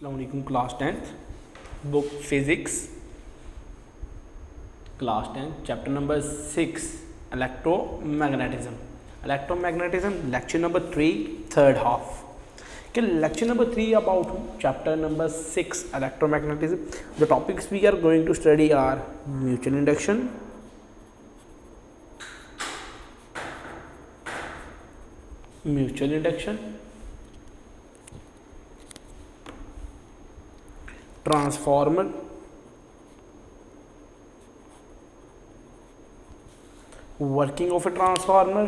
अस्सलामुअलैकुम class 10th book physics class 10 chapter number 6 electromagnetism lecture number 3 third half के lecture number 3 about chapter number 6 electromagnetism. The topics we are going to study are mutual induction, transformer, working of a transformer,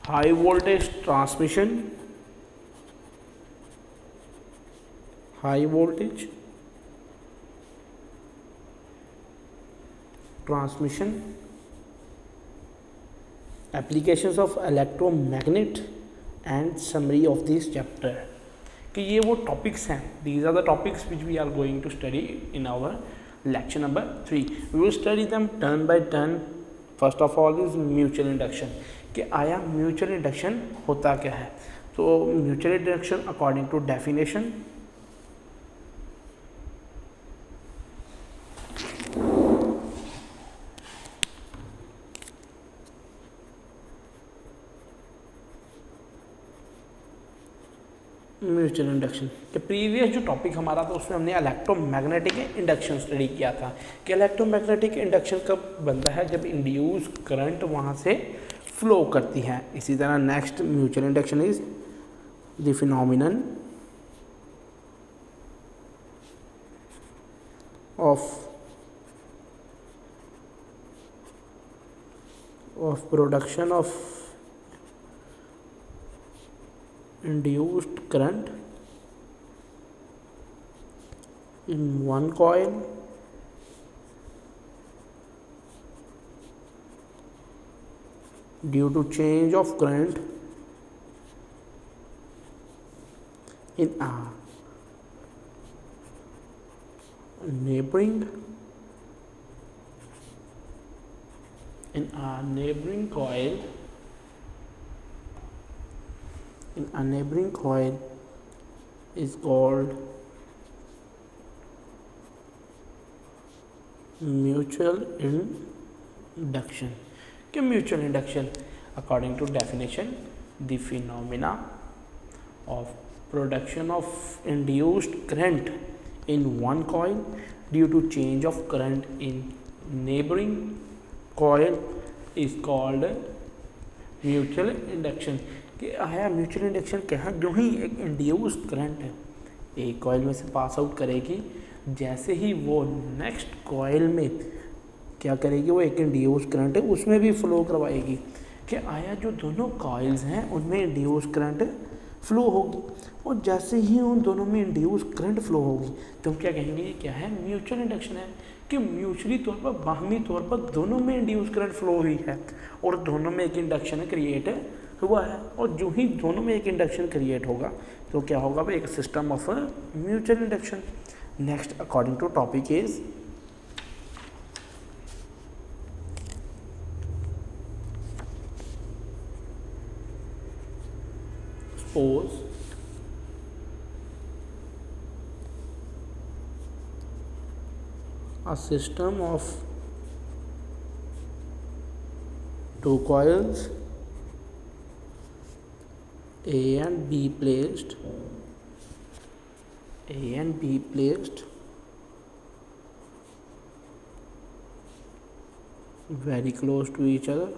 high voltage transmission, high voltage transmission, applications of electromagnet and summary of this chapter. कि ये वो topics हैं, these are the topics which we are going to study in our lecture number 3. We will study them turn by turn. First of all is mutual induction. कि आया mutual induction होता क्या है. तो mutual induction according to definition mutual induction के previous जो topic हमारा था उसमें हमने इलेक्ट्रोमैग्नेटिक इंडक्शन स्टडी किया था कि इलेक्ट्रोमैग्नेटिक इंडक्शन कब बनता है जब इंड्यूस करंट वहाँ से फ्लो करती है. इसी तरह next mutual induction is the phenomenon of production of induced current in one coil due to change of current in a neighboring coil. A neighboring coil is called mutual induction. कि mutual induction according to definition the phenomena of production of induced current in one coil due to change of current in neighboring coil is called mutual induction. कि आया mutual induction क्या है. जो ही एक induce current है एक coil में से पास आउट करेगी, जैसे ही वो नेक्स्ट कॉइल में क्या करेगी, वो एक इंड्यूस करंट है उसमें भी फ्लो करवाएगी. कि आया जो दोनों कॉइल्स हैं उनमें इंड्यूस करंट फ्लो होगी और जैसे ही उन दोनों में इंड्यूस करंट फ्लो होगी तो हम क्या कहेंगे ये क्या है, म्यूचुअल इंडक्शन है. कि म्यूचुअली तौर पर बाहमी तौर पर दोनों में इंड्यूस करंट फ्लो हुई है और दोनों में एक इंडक्शन क्रिएट हुआ है. और जो ही दोनों में एक इंडक्शन क्रिएट होगा तो क्या होगा भाई, एक system of mutual induction. Next according to topic is suppose a system of two coils A and B placed very close to each other.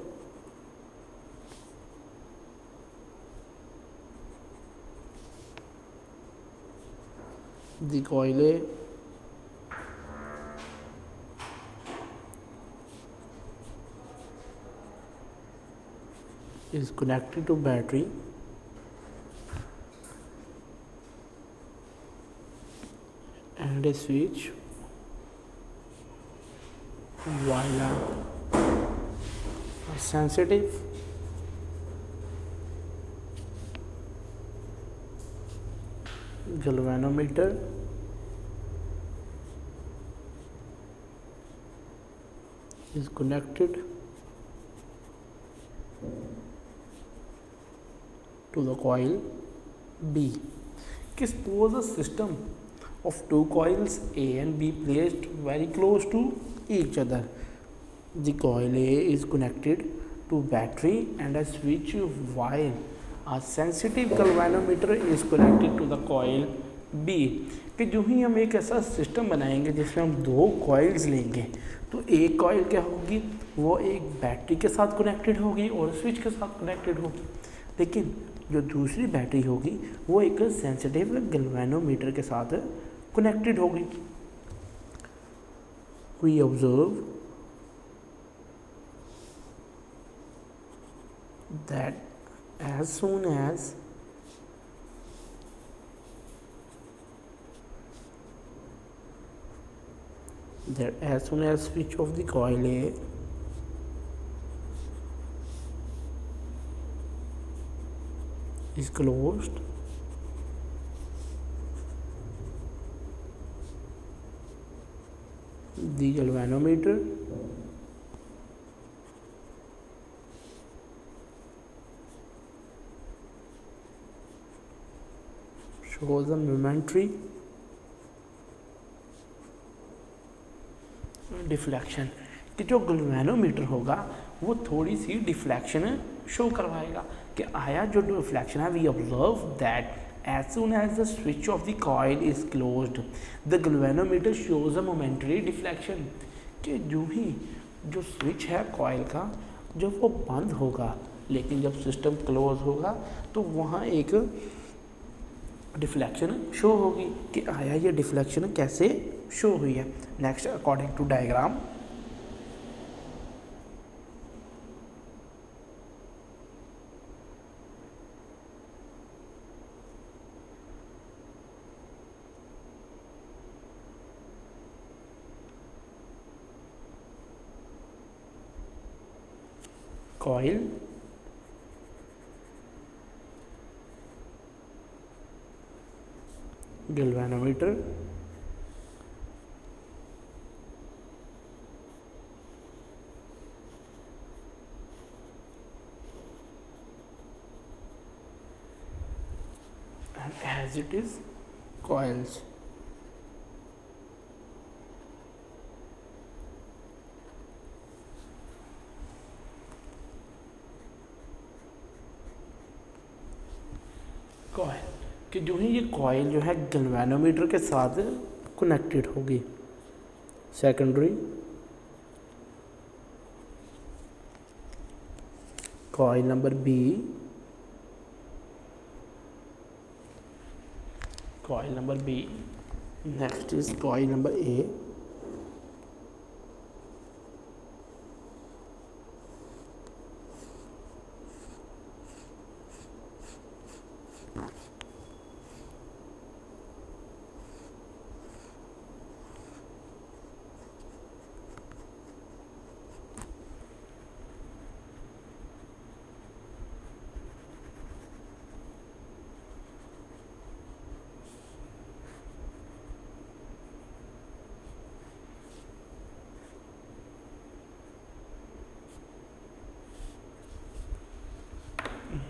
The coil A is connected to battery and a switch, while a sensitive galvanometer is connected to the coil B. कि suppose a system of two coils A and B placed very close to each other. The coil A is connected to battery and a switch while a sensitive galvanometer is connected to the coil B. कि जो ही हम एक ऐसा system बनाएंगे जिसमें हम दो coils लेंगे तो एक कॉइल क्या होगी, वो एक बैटरी के साथ कनेक्टेड होगी और स्विच के साथ कनेक्टेड होगी, लेकिन जो दूसरी बैटरी होगी वो एक सेंसिटिव गैल्वेनोमीटर के साथ कनेक्टेड होगी. We observe that as soon as switch of the coil A is closed, the galvanometer shows a momentary deflection. कि जो गैल्वेनोमीटर होगा वो थोड़ी सी डिफ्लेक्शन शो करवाएगा. कि आया जो डिफ्लेक्शन है, we observe that as soon as the switch of the coil is closed the galvanometer shows a momentary deflection. कि जो ही जो स्विच है कॉइल का जब वो बंद होगा लेकिन जब सिस्टम क्लोज होगा तो वहाँ एक डिफ्लेक्शन शो होगी. कि आया ये डिफ्लेक्शन कैसे शो हुई है. Next, according to diagram, coil galvanometer and as it is coils. Coil कि जो ही ये कॉइल जो है गैल्वेनोमीटर के साथ कनेक्टेड होगी. Secondary coil number B, coil number B. Next is coil number A.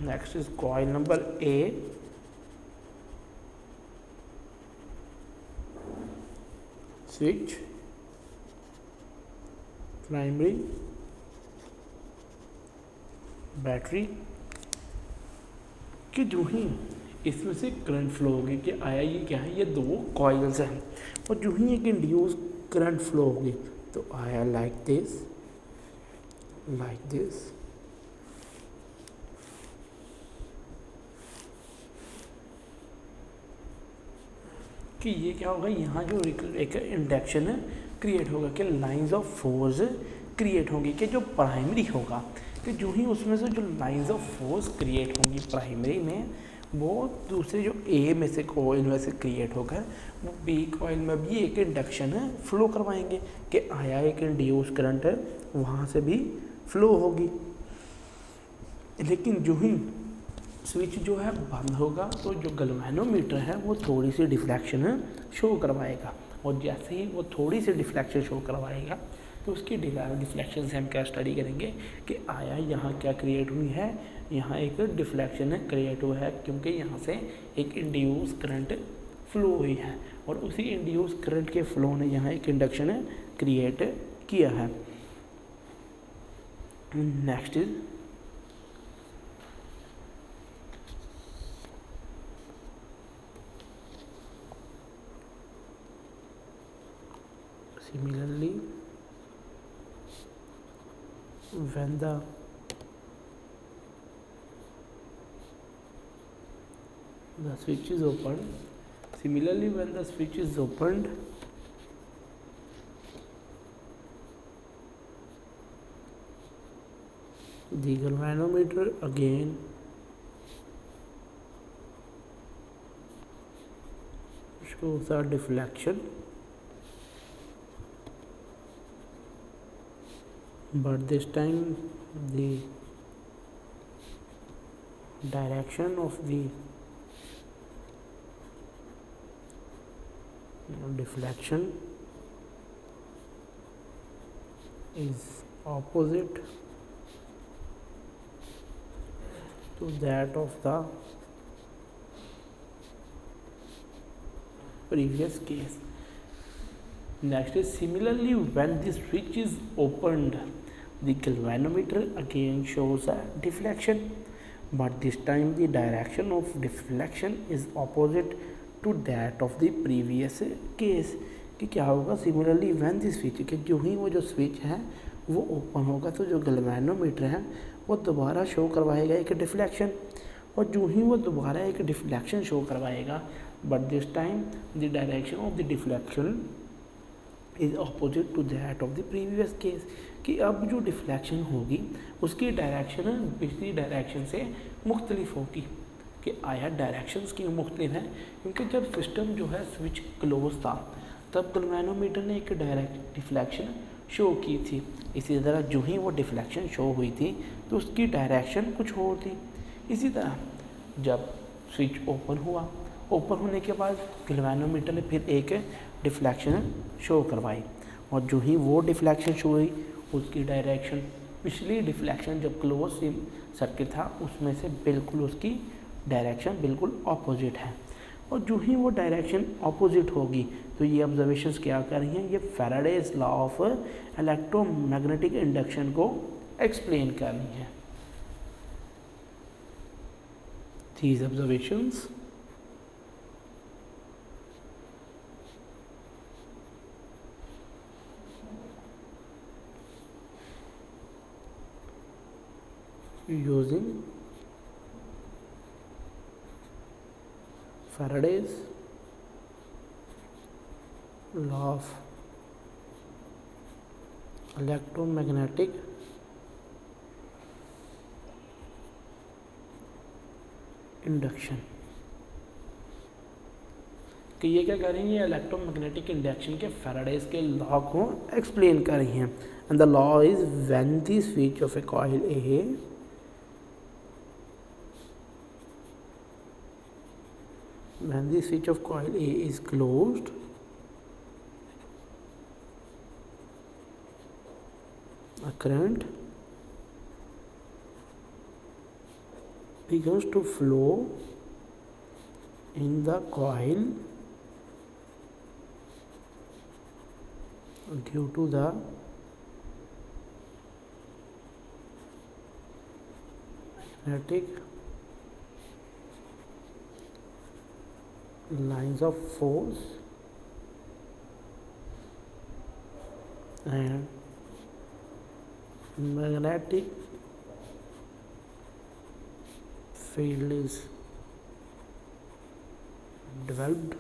Next is coil number A, switch, primary, battery. कि जो ही इसमें से करंट फ्लो होगी कि आया ये क्या है, ये दो कॉइल्स हैं और जो ही एक इंड्यूस करंट फ्लो होगी तो आया लाइक दिस, लाइक दिस. कि ये क्या होगा, यहाँ जो एक इंडक्शन क्रिएट होगा कि लाइंस ऑफ फोर्स क्रिएट होंगी. कि जो प्राइमरी होगा कि जो ही उसमें से जो लाइंस ऑफ फोर्स क्रिएट होंगी प्राइमरी में वो दूसरे जो ए में से कॉइल में से क्रिएट होकर वो बी कॉइल में भी एक इंडक्शन फ्लो करवाएंगे. कि आया एक इंड्यूस करंट है वहाँ से भी फ्लो होगी. लेकिन जो ही स्विच जो है बंद होगा तो जो गैल्वेनोमीटर है वो थोड़ी सी डिफ्लेक्शन शो करवाएगा और जैसे ही वो थोड़ी सी डिफ्लेक्शन शो करवाएगा तो उसकी डिफ्लेक्शन से हम क्या स्टडी करेंगे कि आया यहाँ क्या क्रिएट हुई है, यहाँ एक डिफ्लेक्शन क्रिएट हुआ है क्योंकि यहाँ से एक इंड्यूस करंट फ्लो हुई है और उसी इंड्यूस करंट के फ्लो ने यहाँ एक इंडक्शन क्रिएट किया है। Next is similarly when the switch is opened, similarly when the switch is opened, the galvanometer again shows a deflection, but this time the direction of the deflection is opposite to that of the previous case. Next is similarly when the switch is opened, the galvanometer again shows a deflection, but this time the direction of deflection is opposite to that of the previous case. कि क्या होगा, similarly when the switch, कि जो ही वो जो switch है वो ओपन होगा तो जो गैल्वेनोमीटर है वो दोबारा शो करवाएगा एक डिफ्लेक्शन, और जो ही वो दोबारा एक डिफ्लेक्शन शो करवाएगा, but this time the direction of the deflection is opposite to that of the previous case, कि अब जो डिफ्लेक्शन होगी उसकी डायरेक्शन पिछली डायरेक्शन से मुख्तलिफ होगी। कि आया डायरेक्शंस की मुख्तलिफ है क्योंकि जब सिस्टम जो है स्विच क्लोज था तब गैल्वेनोमीटर ने एक डायरेक्ट डिफ्लेक्शन शो की थी। इसी तरह जो ही वो डिफ्लेक्शन शो हुई थी तो उसकी डायरेक्शन कुछ और थी। इसी तरह जब स्विच ओपन हुआ, ओपन होने के बाद गैल्वेनोमीटर ने फिर एक डिफ्लेक्शन शो करवाई, और जो ही वो डिफ्लेक्शन शो हुई उसकी डायरेक्शन पिछली डिफ्लेक्शन जब क्लोज सर्किट था उसमें से बिल्कुल उसकी डायरेक्शन बिल्कुल ऑपोजिट है। और जो ही वो डायरेक्शन ऑपोजिट होगी तो ये ऑब्जर्वेशंस क्या कर रही हैं, ये Faraday's law of electromagnetic induction को एक्सप्लेन कर रही हैं। These observations using Faraday's law of electromagnetic induction, कि ये क्या कर रही है, इलेक्ट्रोमैग्नेटिक इंडक्शन के फैराडेज के लॉ को एक्सप्लेन कर रही हैं। And the law is when the switch off a coil A when the switch of coil A is closed, a current begins to flow in the coil due to the magnetic lines of force and magnetic field is developed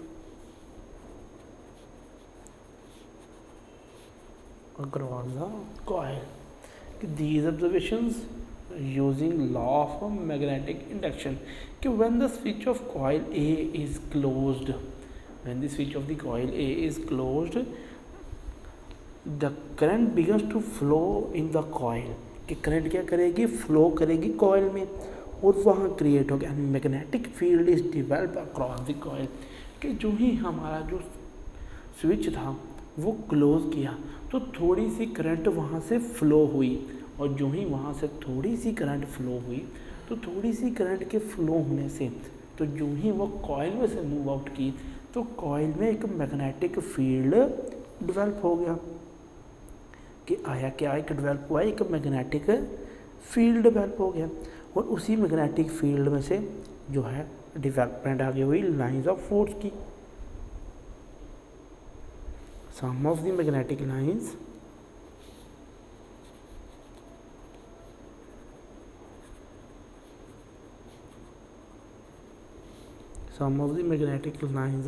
across the coil. These observations using law of magnetic induction, कि when the switch of coil A is closed, when the switch of the coil A is closed, the current begins to flow in the coil, कि current क्या करेगी, flow करेगी coil में और वहाँ create हो गया magnetic field is develop across the coil, कि जो ही हमारा जो स्विच था वो क्लोज़ किया तो थोड़ी सी करंट वहाँ से फ़्लो हुई, और जो ही वहाँ से थोड़ी सी करंट फ़्लो हुई तो थोड़ी सी करंट के फ़्लो होने से तो जो ही वो कॉइल में से मूव आउट की तो कॉइल में एक मैग्नेटिक फील्ड डेवलप हो गया। कि आया क्या, एक डेवलप हुआ, एक मैग्नेटिक फील्ड डेवलप हो गया, और उसी मैग्नेटिक फील्ड में से जो है डेवलपमेंट आगे हुई लाइंस ऑफ फोर्स की। Sum of the magnetic lines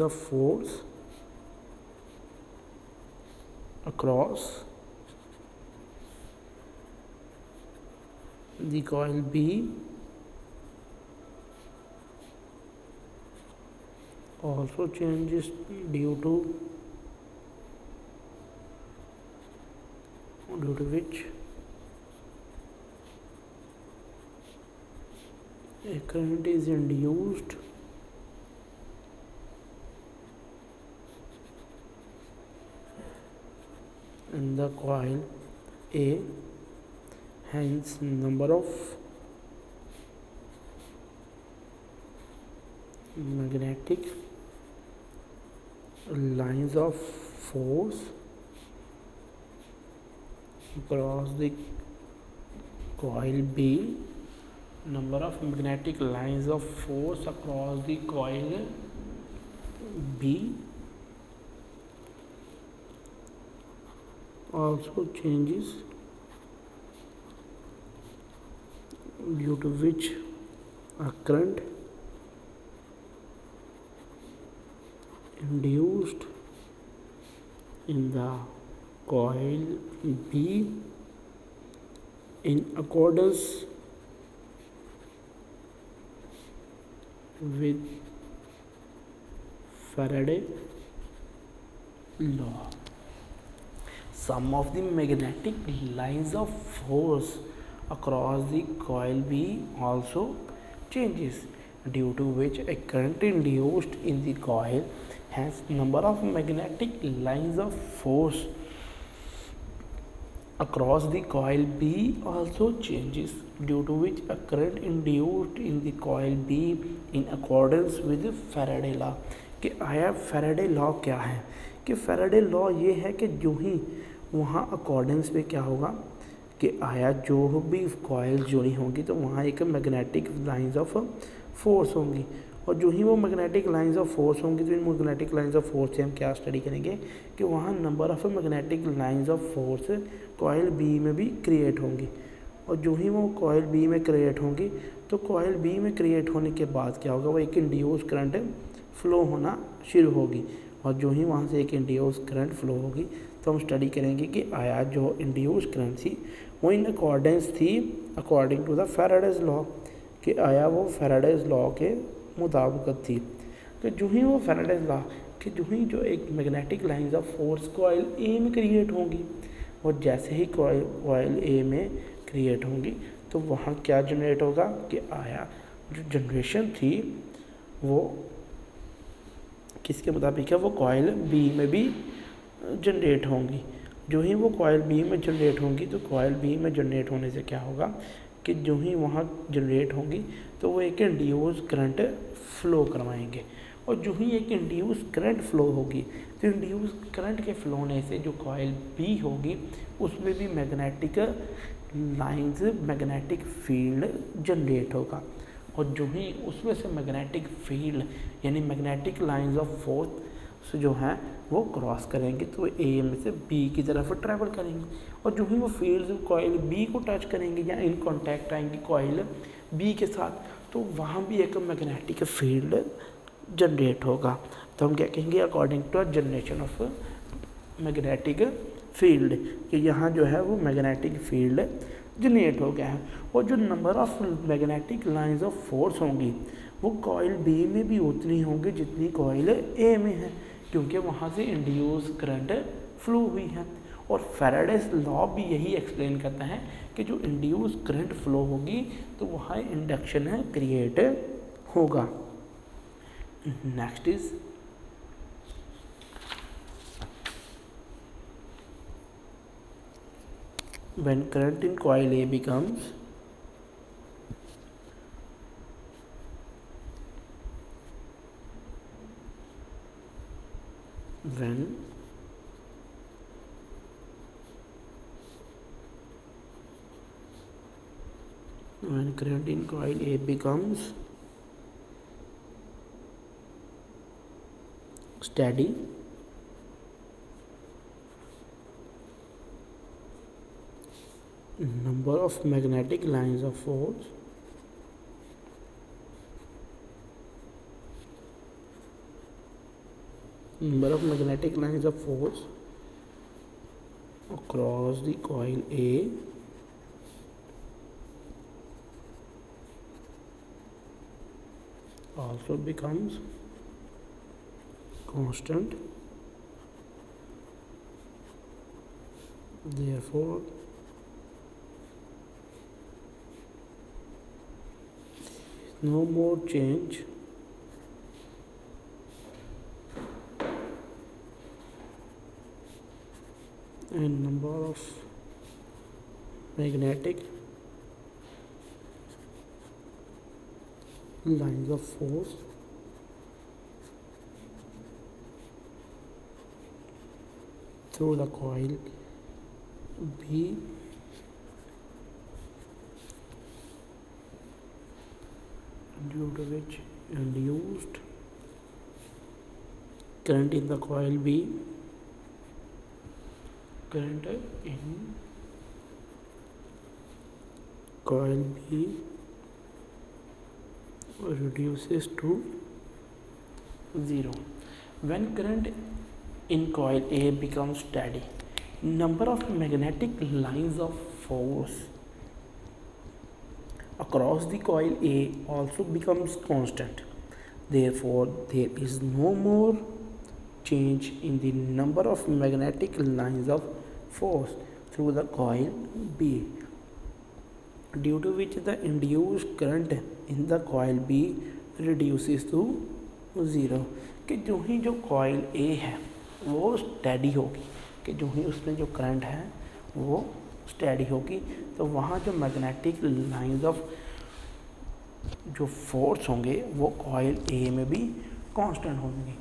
of force across the coil B also changes due to which a current is induced in the coil A, hence number of magnetic lines of force across the coil B, number of magnetic lines of force across the coil B also changes due to which a current induced in the coil B in accordance with Faraday law. Some of the magnetic lines of force across the coil B also changes, due to which a current induced in the coil has number of magnetic lines of force across the coil B also changes, due to which a current induced in the coil B in accordance with Faraday law. कि आया Faraday law क्या है, कि Faraday law ये है कि जो ही वहाँ अकॉर्डेंस में क्या होगा कि आया जो भी कॉइल जुड़ी होंगी तो वहाँ एक मैग्नेटिक लाइंस ऑफ फोर्स होंगी, और जो ही वो मैग्नेटिक लाइंस ऑफ फोर्स होंगी तो इन मैग्नेटिक लाइंस ऑफ फोर्स से हम क्या स्टडी करेंगे कि वहाँ number of magnetic lines of force coil B में भी क्रिएट होंगी, और जो ही वो कॉइल बी में क्रिएट होंगी तो कॉइल बी में क्रिएट होने के बाद क्या होगा, वो एक इंड्यूस करंट फ्लो होना शुरू होगी, और जो ही वहाँ से एक इंड्यूस करंट फ्लो होगी तो हम स्टडी करेंगे कि आया जो इंड्यूस करंट थी वो इन अकॉर्डेंस थी according to the Faraday's law, कि आया वो फैराडेज लॉ के मुताबिक थी। तो जो ही वो फैराडेज लॉ कि जो ही जो एक magnetic lines of force coil A में क्रिएट होंगी, और जैसे ही कॉइल ए में क्रिएट होंगी तो वहाँ क्या जनरेट होगा कि आया जो जनरेशन थी वो किसके मुताबिक है, वो कॉइल बी में भी जनरेट होंगी। जो ही वो कॉइल बी में जनरेट होंगी तो कॉइल बी में जनरेट होने से क्या होगा कि जो ही वहाँ जनरेट होंगी तो वो एक इंड्यूस करंट फ्लो करवाएंगे, और जो ही एक इंड्यूस करंट फ्लो होगी तो इंड्यूस करंट के फ्लो होने से जो कॉइल बी होगी उसमें भी magnetic lines magnetic field generate होगा, और जो ही उसमें से मैग्नेटिक फील्ड यानी मैग्नेटिक लाइंस ऑफ फोर्स जो हैं वो क्रॉस करेंगे तो ए में से बी की तरफ ट्रैवल करेंगे, और जो ही वो फील्ड्स कॉइल बी को टच करेंगे या इन कांटेक्ट आएंगे कॉइल बी के साथ तो वहाँ भी एक मैग्नेटिक फील्ड जनरेट होगा। तो हम क्या कहेंगे, according to generation of magnetic field, कि यहाँ जो है वो मैग्नेटिक फील्ड जनरेट हो गया है, और जो number of magnetic lines of force होंगी वो कॉइल बी में भी उतनी होंगी जितनी कॉइल ए में है, क्योंकि वहाँ से इंड्यूस करंट फ्लो हुई है। और फैराडेज लॉ भी यही एक्सप्लेन करता है कि जो इंड्यूस करंट फ्लो होगी तो वहाँ इंडक्शन क्रिएट होगा। Next is when current in coil A becomes when current in coil A becomes steady, number of magnetic lines of force across the coil A also becomes constant. Therefore, no more change in number of magnetic lines of force through the coil B due to which induced current in the coil B reduces to 0. When current in coil A becomes steady, number of magnetic lines of force across the coil A also becomes constant. Therefore, there is no more change in the number of magnetic lines of force through the coil B, due to which the induced current in the coil B reduces to 0. कि जो ही जो coil ए है वो steady होगी, कि जो ही उसमें जो करंट है वो स्टेडी होगी, तो वहाँ जो मैग्नेटिक लाइंस ऑफ जो फोर्स होंगे वो कॉइल ए में भी कांस्टेंट होंगे,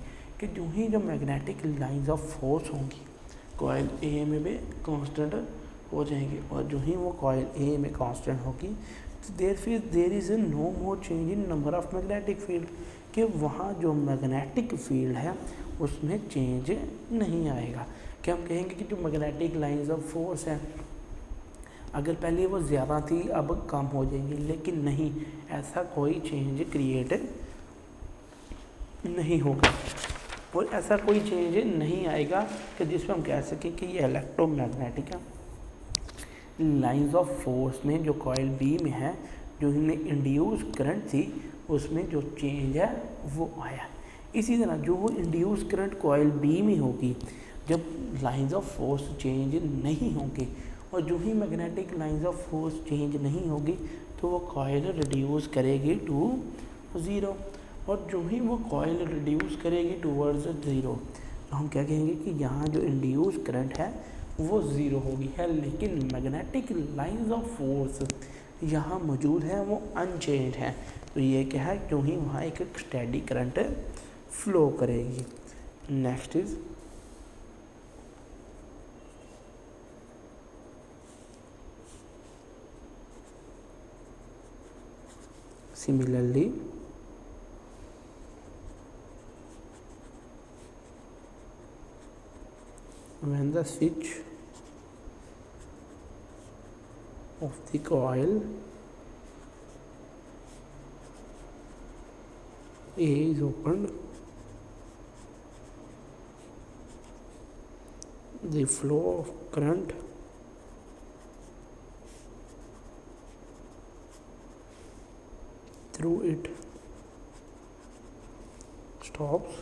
कि जो ही जो मैग्नेटिक लाइंस ऑफ फोर्स होंगी कॉइल ए में भी कांस्टेंट हो जाएंगे, और जो ही वो कॉइल ए में कांस्टेंट होगी तो there is no more change in number of magnetic field, कि वहाँ जो मैग्नेटिक फील्ड है उसमें चेंज नहीं आएगा। कि हम कहेंगे कि जो मैग्नेटिक लाइंस ऑफ फोर्स है अगर पहले वो ज़्यादा थी अब कम हो जाएंगी, लेकिन नहीं, ऐसा कोई चेंज क्रिएट नहीं होगा और ऐसा कोई चेंज नहीं आएगा कि जिसमें हम कह सकें कि ये इलेक्ट्रोमैग्नेटिक लाइंस ऑफ फोर्स में जो कॉइल बी में है जो इनमें इंड्यूस करंट थी उसमें जो चेंज है वो आया। इसी तरह जो इंड्यूस करंट कॉइल बी में होगी जब लाइंस ऑफ फोर्स चेंज नहीं होंगे और जो ही magnetic lines of force change नहीं होगी तो वो कॉइल रिड्यूस करेगी टू 0, और जो ही वो कॉइल रिड्यूस करेगी टूवर्ड्स 0 तो हम क्या कहेंगे कि यहाँ जो इंड्यूस करंट है वो 0 होगी है, लेकिन मैग्नेटिक लाइंस ऑफ फोर्स यहाँ मौजूद है वो अनचेंज है, तो ये क्या है जो ही वहाँ एक स्टेडी करंट फ्लो करेगी। Next is similarly when the switch of the coil A is opened, the flow of current through it stops,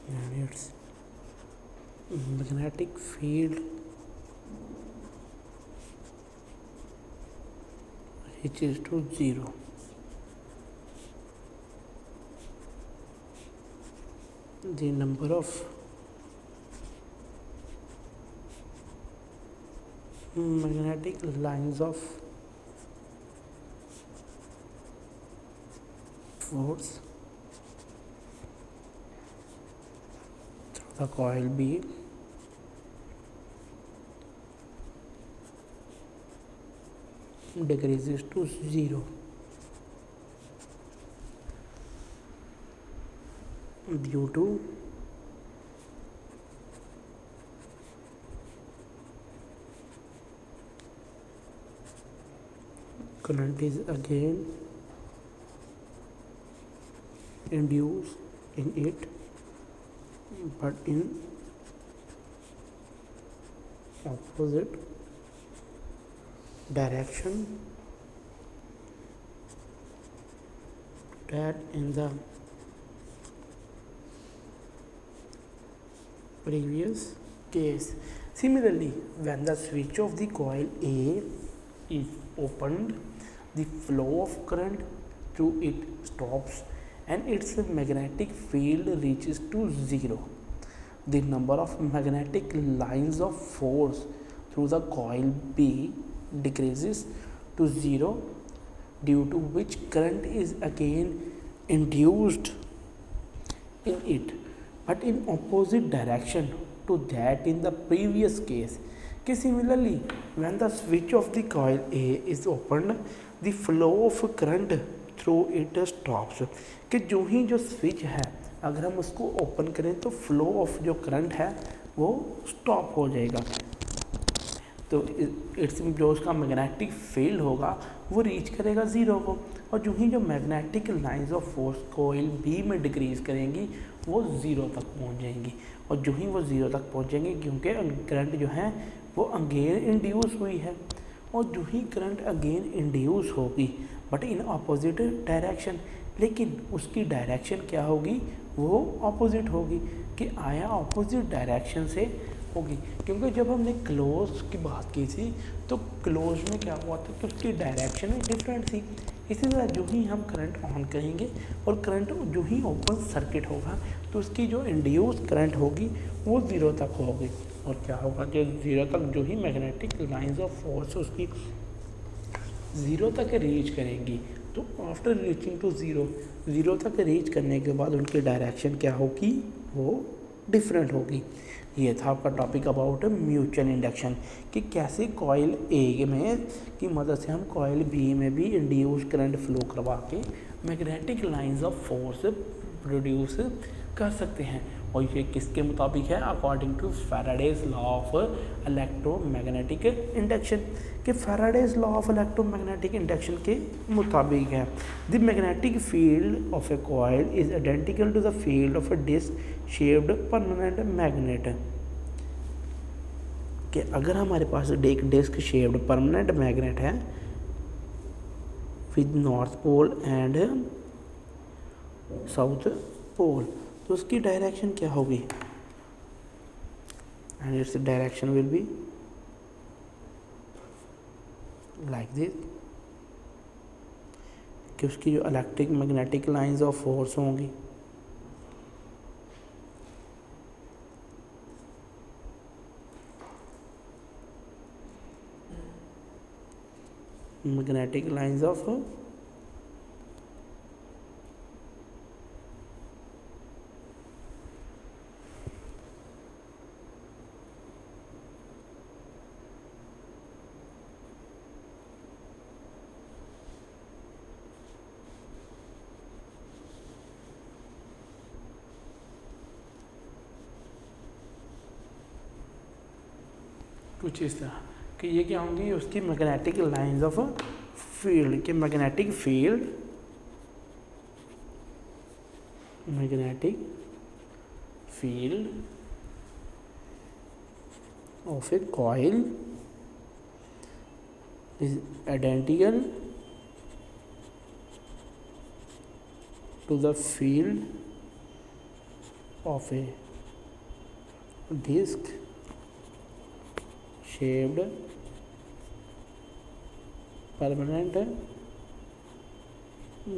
and its magnetic field reaches to 0. The number of magnetic lines of force through the coil B decreases to 0 due to current is again induced in it, but in opposite direction that in the previous case. Similarly, when the switch of the coil A is opened, the flow of current through it stops and its magnetic field reaches to 0. The number of magnetic lines of force through the coil B decreases to 0, due to which current is again induced in it, but in opposite direction to that in the previous case. Similarly, when the switch of the coil A is opened, the flow of current through it stops. कि जो ही जो switch है अगर हम उसको open करें तो फ्लो ऑफ जो करंट है वो स्टॉप हो जाएगा, तो इट्स जो उसका मैग्नेटिक फील्ड होगा वो रीच करेगा 0 को, और जो ही जो magnetic lines of force coil B में डिक्रीज करेंगी वो 0 तक पहुंच जाएंगी, और जो ही वो 0 तक पहुंचेंगे क्योंकि करंट जो है वो अगेन इंड्यूस हुई है, और जो ही करंट अगेन इंड्यूस होगी बट इन अपोजिट डायरेक्शन, लेकिन उसकी डायरेक्शन क्या होगी, वो अपोजिट होगी, कि आया अपोजिट डायरेक्शन से होगी, क्योंकि जब हमने क्लोज की बात की थी तो क्लोज में क्या हुआ था कि उसकी डायरेक्शन डिफरेंट थी। इसी तरह जो ही हम करंट ऑन करेंगे और करंट जो ही ओपन सर्किट होगा तो उसकी जो इंड्यूस करंट होगी वो 0 तक होगी, और क्या होगा जो 0 तक जो ही मैग्नेटिक लाइंस ऑफ फोर्स उसकी 0 तक रीच करेंगी, तो आफ्टर रीचिंग टू 0 तक रीच करने के बाद उनकी डायरेक्शन क्या होगी, वो डिफरेंट होगी। ये था आपका टॉपिक अबाउट म्यूचुअल इंडक्शन, कि कैसे कॉइल ए में की मदद से हम कॉइल बी में भी इंड्यूस करंट फ्लो करवा के magnetic lines of force produce कर सकते हैं, और ये किसके मुताबिक है, according to Faraday's law of electromagnetic induction, कि Faraday's law of electromagnetic induction के मुताबिक है the magnetic field of a coil is identical to the field of a disc shaped permanent magnet, कि अगर हमारे पास एक डिस्क शेप्ड परमानेंट मैग्नेट है with north pole and south pole, तो उसकी डायरेक्शन क्या होगी, and its direction will be like this, कि उसकी जो electric magnetic lines of force होंगी मैग्नेटिक लाइंस ऑफ कुछ इस तरह कि ये क्या होंगी, उसकी मैग्नेटिक लाइंस ऑफ फील्ड, के magnetic field of a coil is identical to the field of a disc shaped permanent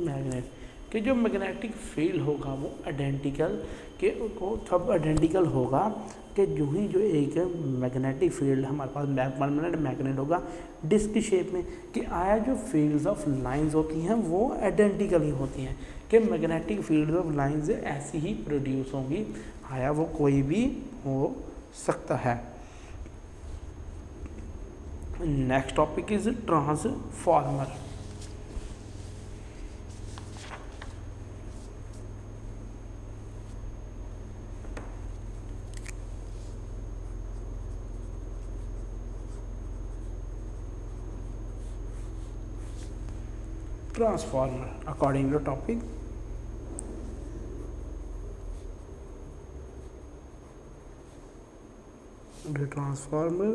magnet, कि जो मैग्नेटिक फील्ड होगा वो आइडेंटिकल के वो सब आइडेंटिकल होगा कि जो एक मैग्नेटिक फील्ड हमारे पास परमानेंट मैग्नेट होगा डिस्क शेप में, कि आया जो फील्ड्स ऑफ लाइंस होती हैं वो आइडेंटिकल ही होती हैं, कि मैग्नेटिक फील्ड ऑफ लाइंस ऐसी ही प्रोड्यूस होंगी, आया वो कोई भी हो सकता है। Next topic is transformer. Transformer, according to topic, the transformer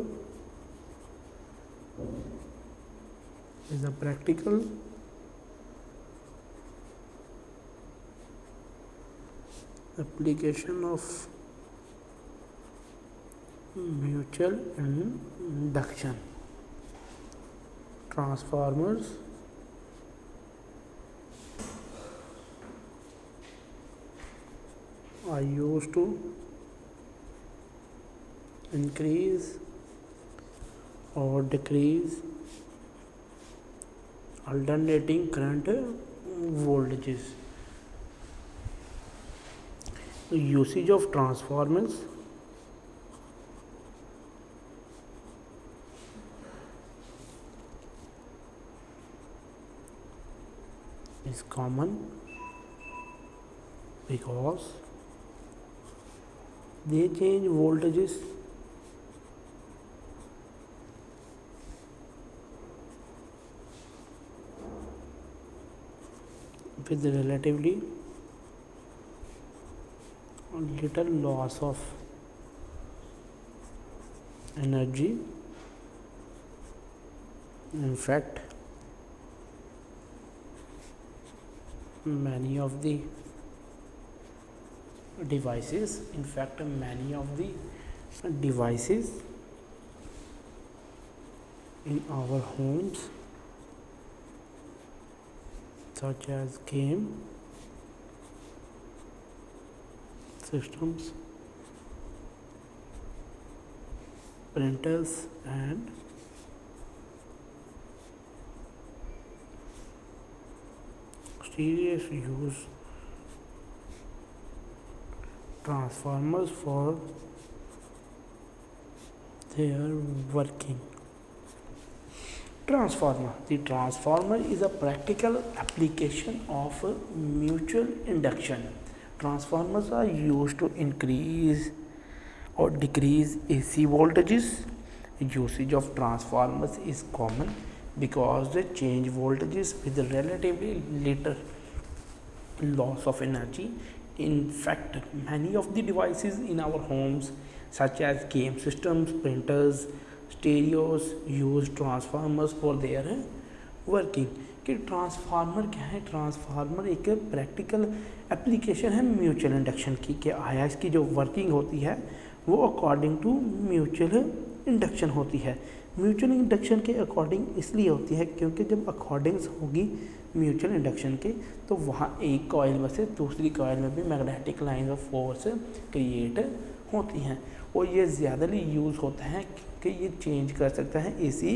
is a practical application of mutual induction. Transformers are used to increase or decrease alternating current voltages. Usage of transformers is common because they change voltages with relatively little loss of energy. In fact, many of the devices in our homes, such as game systems, printers and serious use transformers for their working. Transformer. The transformer is a practical application of mutual induction. Transformers are used to increase or decrease AC voltages. Usage of transformers is common because they change voltages with relatively little loss of energy. In fact, many of the devices in our homes, such as game systems, printers, stereos, use transformers for their working. कि transformer क्या है? Transformer एक practical application है mutual induction की, कि आया इसकी जो वर्किंग होती है वो अकॉर्डिंग टू म्यूचुअल इंडक्शन होती है। म्यूचुअल इंडक्शन के अकॉर्डिंग इसलिए होती है क्योंकि जब अकॉर्डिंग्स होगी म्यूचुअल इंडक्शन के तो वहाँ एक कॉइल में से दूसरी कॉइल में भी magnetic line of force create होती हैं, और ये ज़्यादाली यूज़ होता है कि ये चेंज कर सकता है एसी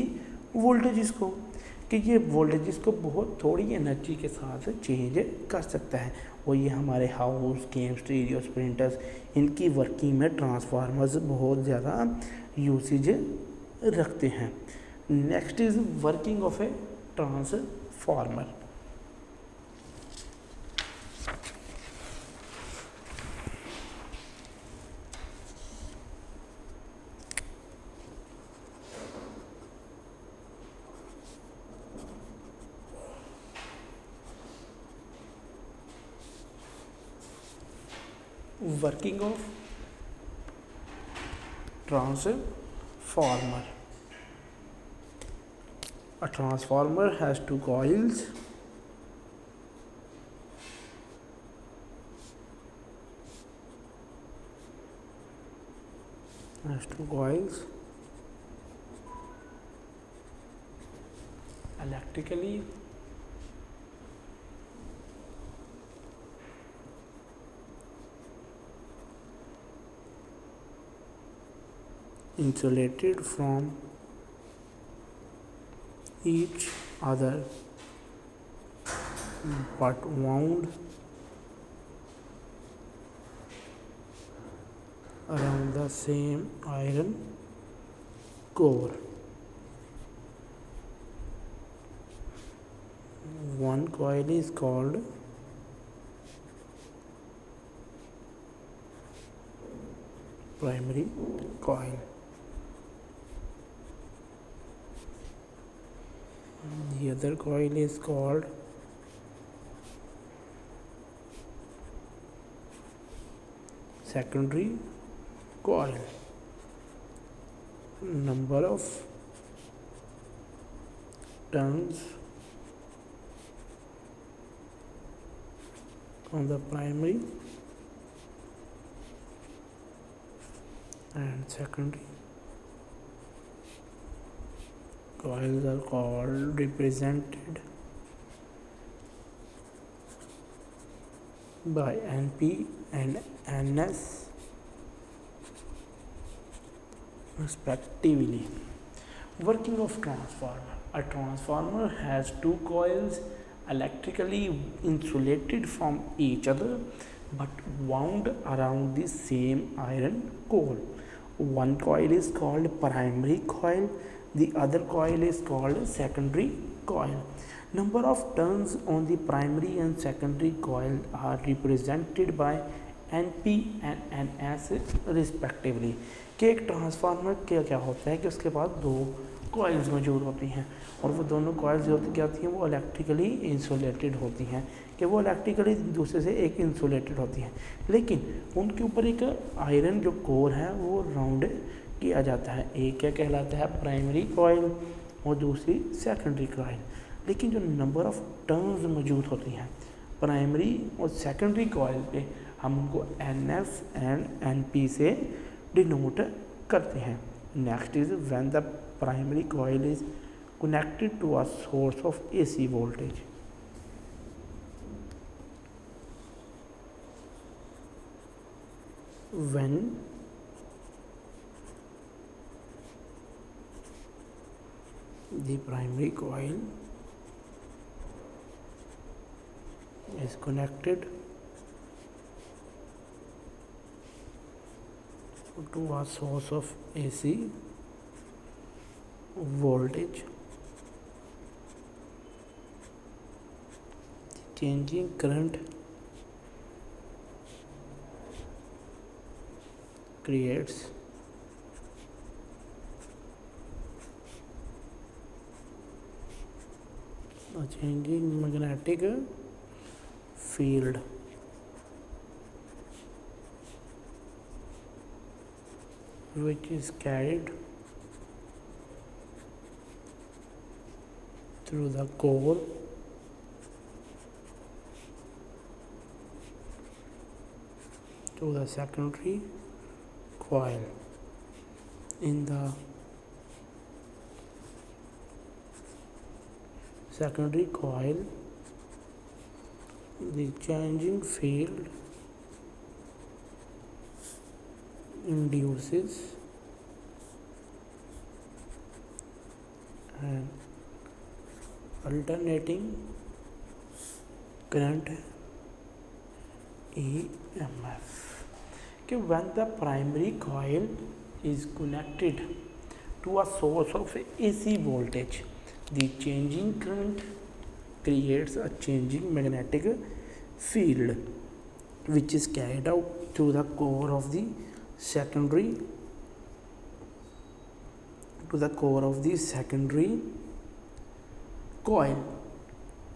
वोल्टेजेस को, कि ये वोल्टेजेस को बहुत थोड़ी एनर्जी के साथ चेंज कर सकता है। और ये हमारे हाउस, गेम, स्टीरियोस, प्रिंटर्स, इनकी वर्किंग में ट्रांसफार्मर्स बहुत ज़्यादा यूसेज रखते हैं। Next is working of a transformer. Working of transformer. A transformer has two coils. Electrically insulated from each other but wound around the same iron core. One coil is called primary coil. The other coil is called secondary coil. Number of turns on the primary and secondary coils are called represented by NP and NS respectively. Working of transformer. A transformer has two coils electrically insulated from each other but wound around the same iron core. One coil is called primary coil, the other coil is called secondary coil. Number of turns on the primary and secondary coil are represented by NP and NS respectively. कि एक transformer क्या होता है कि उसके पास दो coils मौजूद होती हैं और वो दोनों कॉइल्स जो क्या होती हैं वो इलेक्ट्रिकली इंसुलेटेड होती हैं कि वो इलेक्ट्रिकली दूसरे से एक इंसुलेटेड होती हैं, लेकिन उनके ऊपर एक आयरन जो कोर है वो राउंड किया जाता है. एक क्या कहलाता है प्राइमरी कॉइल और दूसरी सेकेंडरी कॉइल. लेकिन जो नंबर ऑफ टर्न्स मौजूद होती हैं प्राइमरी और सेकेंडरी कॉइल पे हम उनको NF एंड NP से डिनोट करते हैं. Next is when the primary coil is connected to a source of AC voltage. When the primary coil is connected to a source of AC voltage, changing current creates a changing magnetic field which is carried through the core to the secondary coil. In the secondary coil, the changing field induces an alternating current EMF. कि when the primary coil is connected to a source of AC voltage, the changing current creates a changing magnetic field which is carried out through the core of the secondary coil.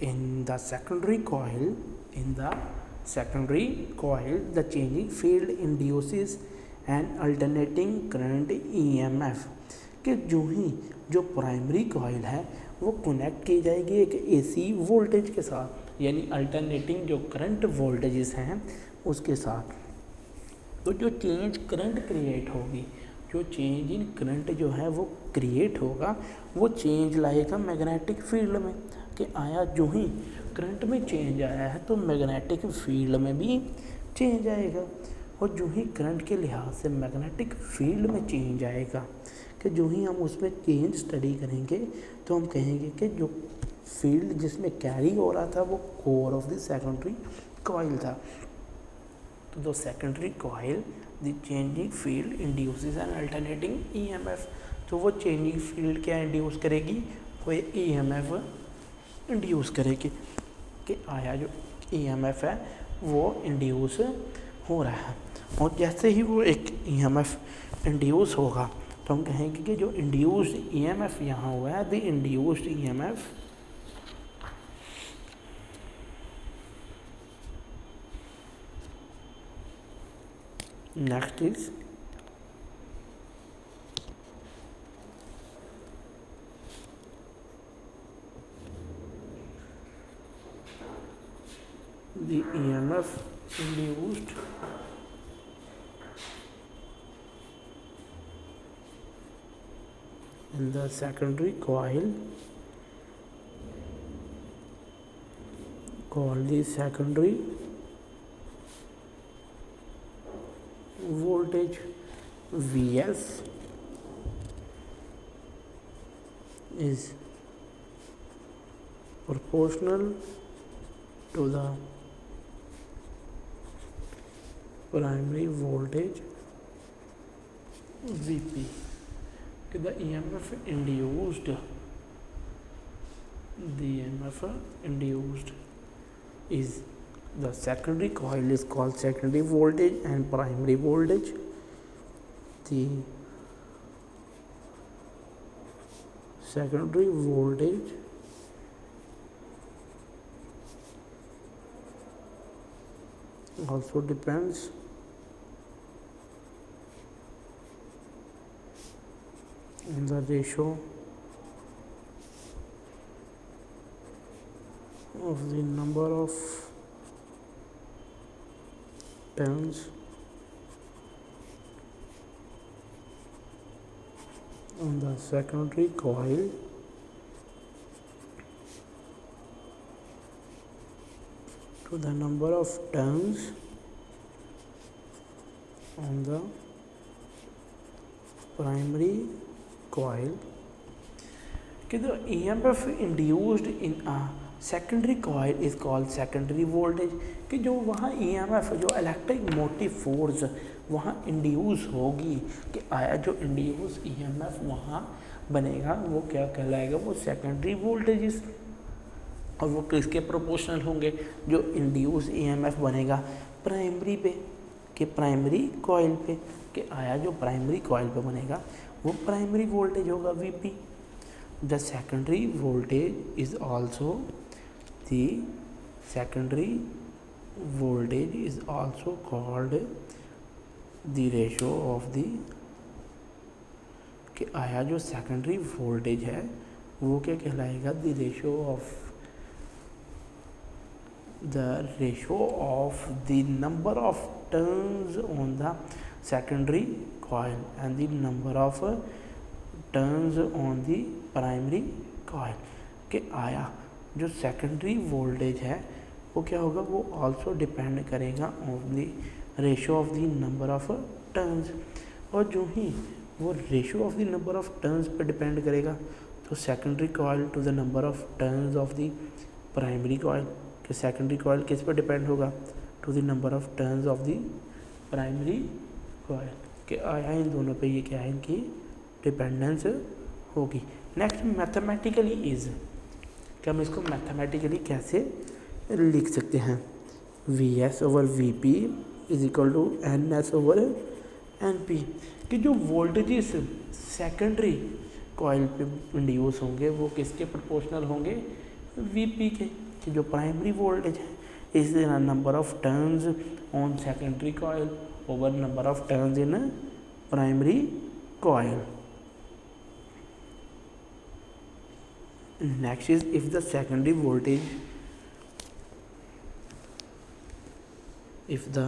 In the secondary coil, the changing field induces an alternating current EMF. कि जो primary coil है वो connect की जाएगी एक AC voltage के साथ, यानी अल्टरनेटिंग जो करंट वोल्टेजेस हैं उसके साथ. तो जो चेंज करंट क्रिएट होगी, जो चेंज इन करंट जो है वो क्रिएट होगा, वो चेंज लाएगा मैग्नेटिक फील्ड में. कि आया जो ही करंट में चेंज आया है तो मैग्नेटिक फील्ड में भी चेंज आएगा. और जो ही करंट के लिहाज से मैग्नेटिक फील्ड में चेंज आएगा, कि जो ही हम उसमें चेंज स्टडी करेंगे तो हम कहेंगे कि जो फील्ड जिसमें कैरी हो रहा था वो core of the secondary coil था। तो the secondary coil the changing field induces N alternating EMF. तो वो चेंजिंग फील्ड क्या इंड्यूस करेगी, वो ईएमएफ इंड्यूस करेगी, कि आया जो ईएमएफ है वो इंड्यूस हो रहा है। और जैसे ही वो एक ईएमएफ इंड्यूस होगा तो हम कहेंगे कि जो इंड्यूस्ड ईएमएफ यहाँ हुआ है, the induced EMF next is the EMF induced in the secondary coil called the secondary voltage Vs is proportional to the primary voltage Vp. The EMF induced is the secondary coil is called secondary voltage and primary voltage. The secondary voltage also depends on the ratio of the number of turns on the secondary coil to the number of turns on the primary coil. The EMF induced in a secondary coil is called secondary voltage. कि जो वहाँ EMF जो electric motive force वहाँ induce होगी, कि आया जो induce EMF वहाँ बनेगा वो क्या कहलाएगा, वो सेकेंडरी वोल्टेजेस। और वो किसके प्रोपोर्शनल होंगे, जो इंड्यूस EMF बनेगा प्राइमरी पे, कि प्राइमरी कॉइल पे, कि आया जो प्राइमरी कॉइल पे बनेगा वो प्राइमरी वोल्टेज होगा Vp। The secondary voltage is also the secondary voltage is also called the ratio of the, कि आया जो सेकेंडरी वोल्टेज है वो क्या कहलाएगा, the ratio of the number of turns on the secondary coil and the number of turns on the primary coil। कि आया जो सेकेंडरी वोल्टेज है वो क्या होगा, वो ऑल्सो डिपेंड करेगा on the ratio of the number of turns. और जो ही वो ratio of the number of turns पर डिपेंड करेगा तो secondary coil to the number of turns of the primary coil, कि सेकेंडरी कॉइल किस पर डिपेंड होगा, to the number of turns of the primary coil. कि आया इन दोनों पे ये क्या है, इनकी डिपेंडेंस होगी। नेक्स्ट मैथमेटिकली इज, कि हम इसको मैथमेटिकली कैसे लिख सकते हैं, Vs over Vp is equal to Ns over Np। कि जो वोल्टेजेस सेकेंडरी कॉइल पे इंड्यूस होंगे वो किसके प्रोपोर्शनल होंगे, Vp के। कि जो प्राइमरी वोल्टेज है is number of turns on secondary coil over number of turns in primary coil. Next is if the secondary voltage, if the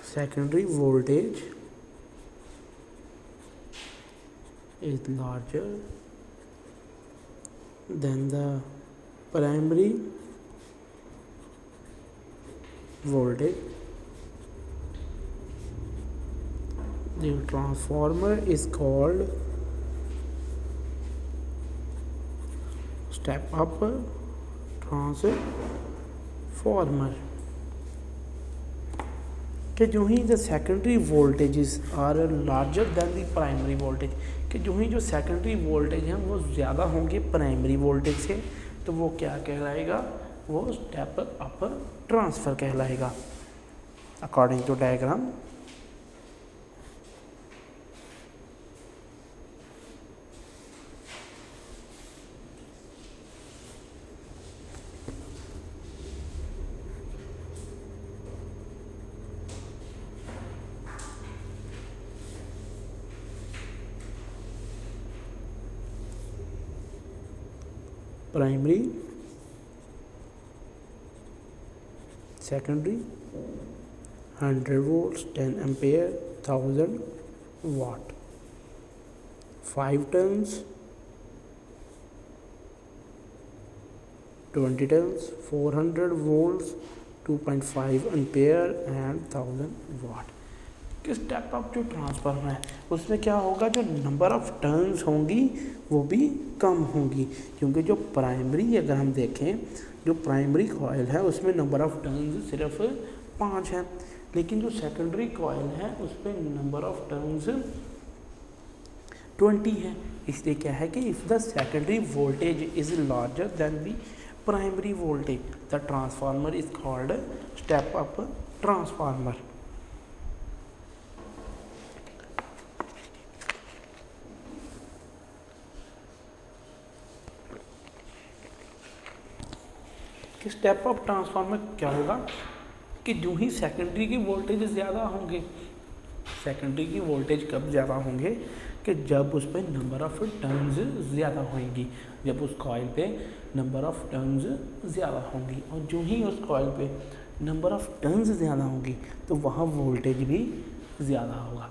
secondary voltage is larger than the primary voltage. The transformer is called step up transformer. कि जो ही the secondary voltages are larger than the primary voltage, कि जो ही जो secondary voltage हैं वो ज़्यादा होंगे प्राइमरी वोल्टेज से, तो वो क्या कहलाएगा, वो स्टेप अप ट्रांसफ़र कहलाएगा according to diagram. Primary, secondary, 100 volts, 10 ampere, 1000 watt, 5 turns, 20 turns, 400 volts, 2.5 ampere and 1000 watt. कि स्टेप अप जो ट्रांसफार्मर है उसमें क्या होगा, जो नंबर ऑफ टर्न्स होंगी वो भी कम होंगी, क्योंकि जो प्राइमरी अगर हम देखें, जो प्राइमरी कॉइल है उसमें नंबर ऑफ टर्न्स सिर्फ 5 है, लेकिन जो सेकेंडरी कॉइल है उस पर नंबर ऑफ टर्न्स 20 है. इसलिए क्या है कि if the secondary voltage is larger than the primary voltage, the transformer is called step up transformer. कि स्टेप अप ट्रांसफार्मर क्या होगा कि जो ही सेकेंडरी की वोल्टेज ज़्यादा होंगे, सेकेंडरी की वोल्टेज कब ज़्यादा होंगे कि जब उस पर नंबर ऑफ टर्न्स ज़्यादा होंगी, जब उस कॉइल पे नंबर ऑफ टर्न्स ज़्यादा होंगी, और जो ही उस कॉइल पे नंबर ऑफ टर्न्स ज़्यादा होंगी तो वहाँ वोल्टेज भी ज़्यादा होगा,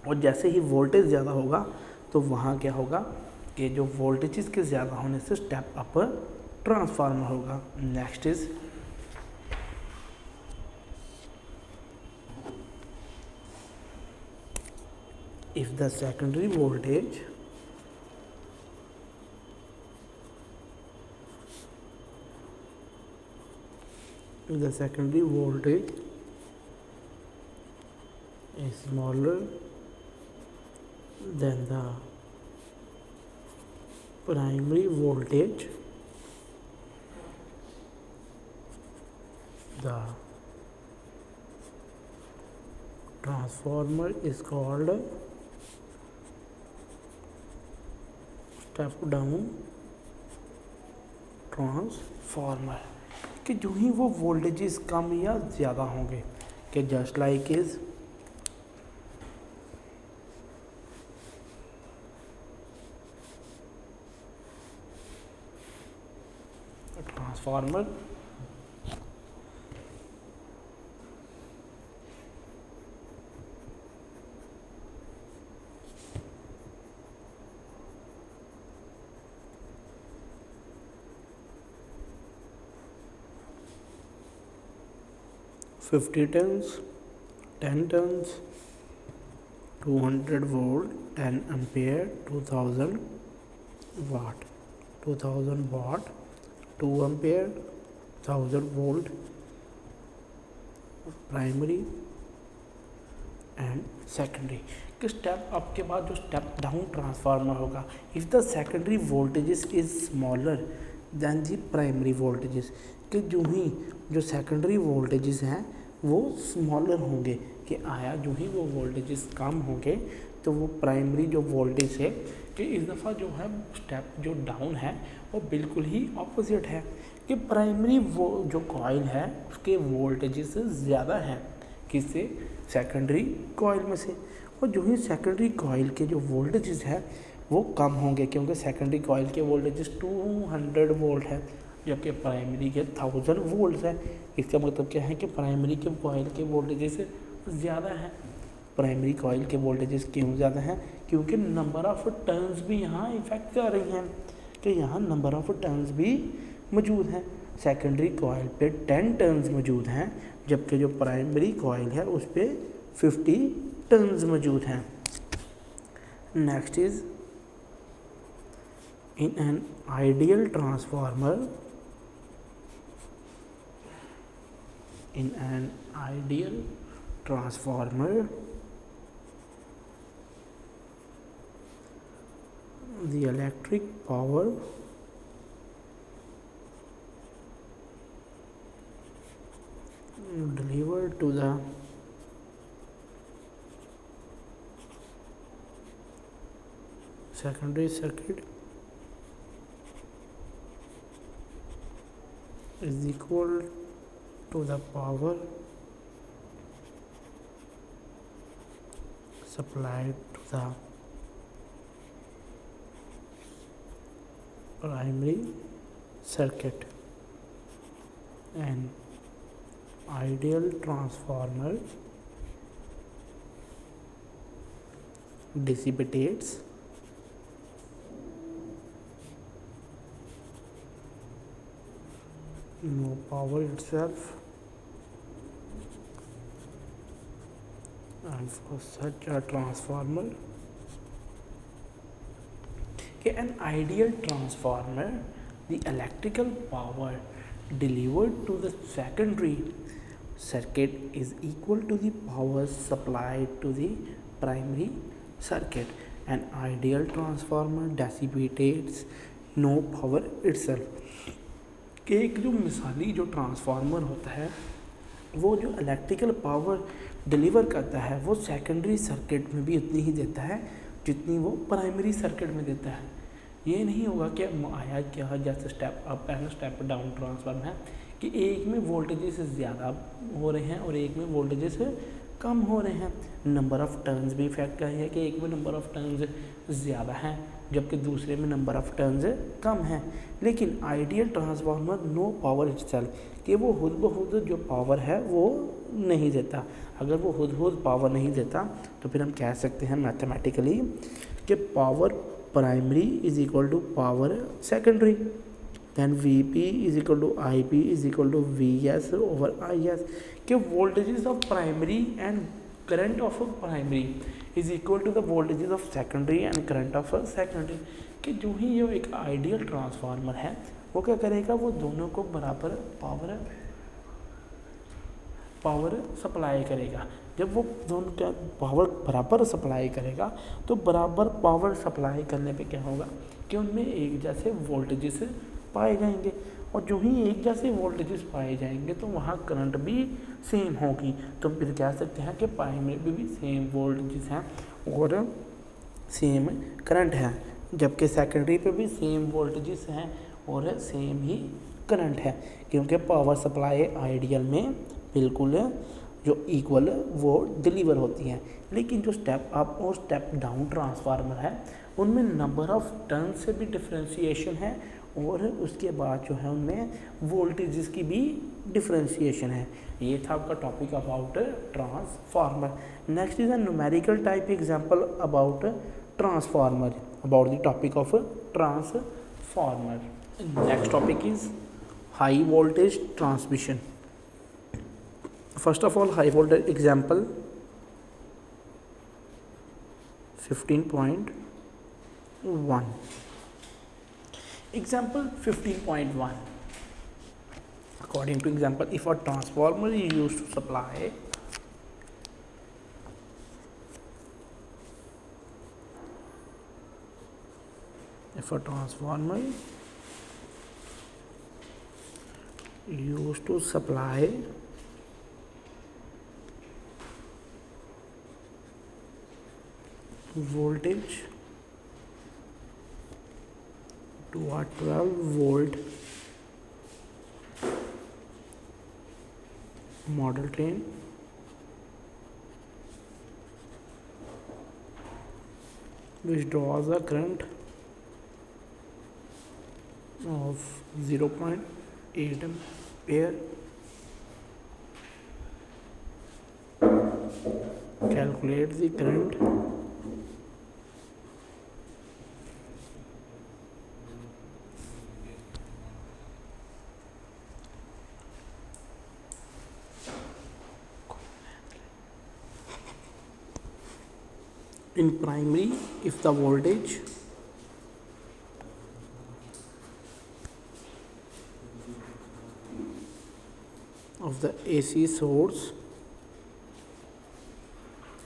और जैसे ही वोल्टेज ज़्यादा होगा तो वहाँ क्या होगा कि जो वोल्टेज के ज़्यादा होने से स्टेप अप ट्रांसफार्मर होगा. Next is if the secondary voltage is smaller than the primary voltage, the transformer is called step down transformer. कि जो ही वो वोल्टेजेस कम या ज़्यादा होंगे, कि just like is transformer fifty turns, 10 turns, 200 volt, 10 ampere, 2000 watt, 2000 watt, 2 ampere, 1000 volt, primary and secondary. कि step up के बाद जो स्टेप डाउन ट्रांसफार्मर होगा, if the secondary voltages is smaller than the primary voltages, कि जो ही जो secondary voltages हैं वो स्मॉलर होंगे, कि आया जो ही वो वोल्टेजेस कम होंगे तो वो प्राइमरी जो वोल्टेज है कि इस दफ़ा जो है स्टेप जो डाउन है वो बिल्कुल ही ऑपोजिट है, कि प्राइमरी वो जो कॉइल है उसके वोल्टेजेस ज़्यादा हैं किससे, सेकेंडरी कॉइल में से, और जो ही सेकेंडरी कॉइल के जो वोल्टेजेस है वो कम होंगे, क्योंकि सेकेंडरी कॉइल के वोल्टेजेस 200 वोल्ट है जबकि प्राइमरी के 1000 वोल्ट है. इसका मतलब क्या है कि प्राइमरी के कॉइल के वोल्टेजेस ज़्यादा है. प्राइमरी कॉइल के वोल्टेजेस क्यों ज़्यादा हैं, क्योंकि नंबर ऑफ टर्न्स भी यहाँ इफेक्ट कर रही हैं, कि यहाँ नंबर ऑफ टर्न्स भी मौजूद हैं। सेकेंडरी कॉइल पे 10 टर्न्स मौजूद हैं, जबकि जो प्राइमरी कॉइल है उस पर 50 टर्न्स मौजूद हैं। Next is in an ideal transformer, in an ideal transformer, the electric power delivered to the secondary circuit is equal to the power supplied to the primary circuit. An ideal transformer dissipates no power itself, and for such a transformer, an ideal transformer, the electrical power delivered to the secondary circuit is equal to the power supplied to the primary circuit. An ideal transformer dissipates no power itself. कि एक जो मिसाली जो transformer होता है वो जो electrical power deliver करता है वो सेकेंडरी सर्किट में भी उतनी ही देता है जितनी वो प्राइमरी सर्किट में देता है। ये नहीं होगा कि आया क्या जैसे step up and step down transformer है कि एक में वोल्टेजेस ज़्यादा हो रहे हैं और एक में वोल्टेजेस कम हो रहे हैं। नंबर ऑफ़ टर्न्स भी इफेक्ट है कि एक में नंबर ऑफ़ टर्न्स ज़्यादा हैं जबकि दूसरे में नंबर ऑफ़ टर्न्स कम हैं। लेकिन ideal transformer no power itself, कि वो खुद ब खुद जो पावर है वो नहीं देता। अगर वो खुद पावर नहीं देता तो फिर हम कह सकते हैं मैथमेटिकली कि power primary is equal to power secondary, then Vp is equal to Ip is equal to Vs over Is, कि voltages of primary and current of primary is equal to the voltages of secondary and current of secondary। कि जो ही ये एक ideal transformer है वो क्या करेगा, वो दोनों को बराबर पावर सप्लाई करेगा। जब वो दोनों का पावर बराबर सप्लाई करेगा तो बराबर पावर सप्लाई करने पे क्या होगा कि उनमें एक जैसे वोल्टेजेस पाए जाएंगे, और जो ही एक जैसे वोल्टेजेस पाए जाएंगे तो वहाँ करंट भी सेम होगी। तो फिर कह सकते हैं कि प्राइमरी में भी सेम वोल्टेजेस हैं और सेम करंट है, जबकि सेकेंडरी पे भी सेम वोल्टेजेस हैं और सेम ही करंट है, क्योंकि पावर सप्लाई आइडियल में बिल्कुल जो इक्वल वो डिलीवर होती हैं। लेकिन जो स्टेप अप और स्टेप डाउन ट्रांसफार्मर है उनमें नंबर ऑफ़ टर्न से भी डिफ्रेंशिएशन है और उसके बाद जो है उनमें वोल्टेजेस की भी डिफ्रेंशिएशन है। ये था आपका topic about transformer. Next is a numerical type example about transformer, about the topic of transformer. Next topic is high voltage transmission. First of all high voltage example 15.1। Example 15.1. According to example, if a transformer is used to supply voltage to a 12-volt model train which draws a current of 0.8 ampere, calculate the current in primary, if the voltage of the AC source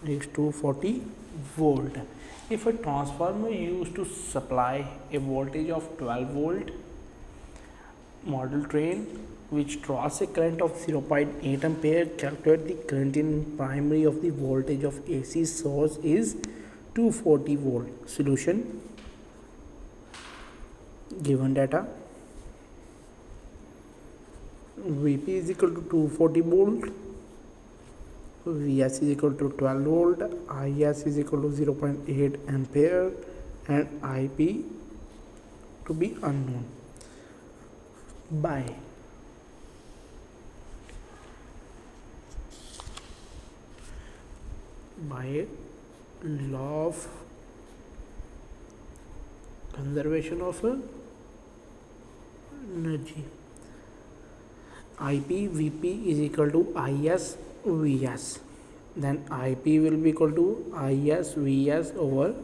is 240 volt. If a transformer used to supply a voltage of 12 volt, model train which draws a current of 0.8 ampere, calculate the current in primary of the voltage of AC source is 240 volt. Solution: given data, Vp is equal to 240 volt, Vs is equal to 12 volt, Is is equal to 0.8 ampere, and Ip to be unknown. By law of conservation of energy, Ip Vp is equal to Is Vs, then Ip will be equal to Is Vs over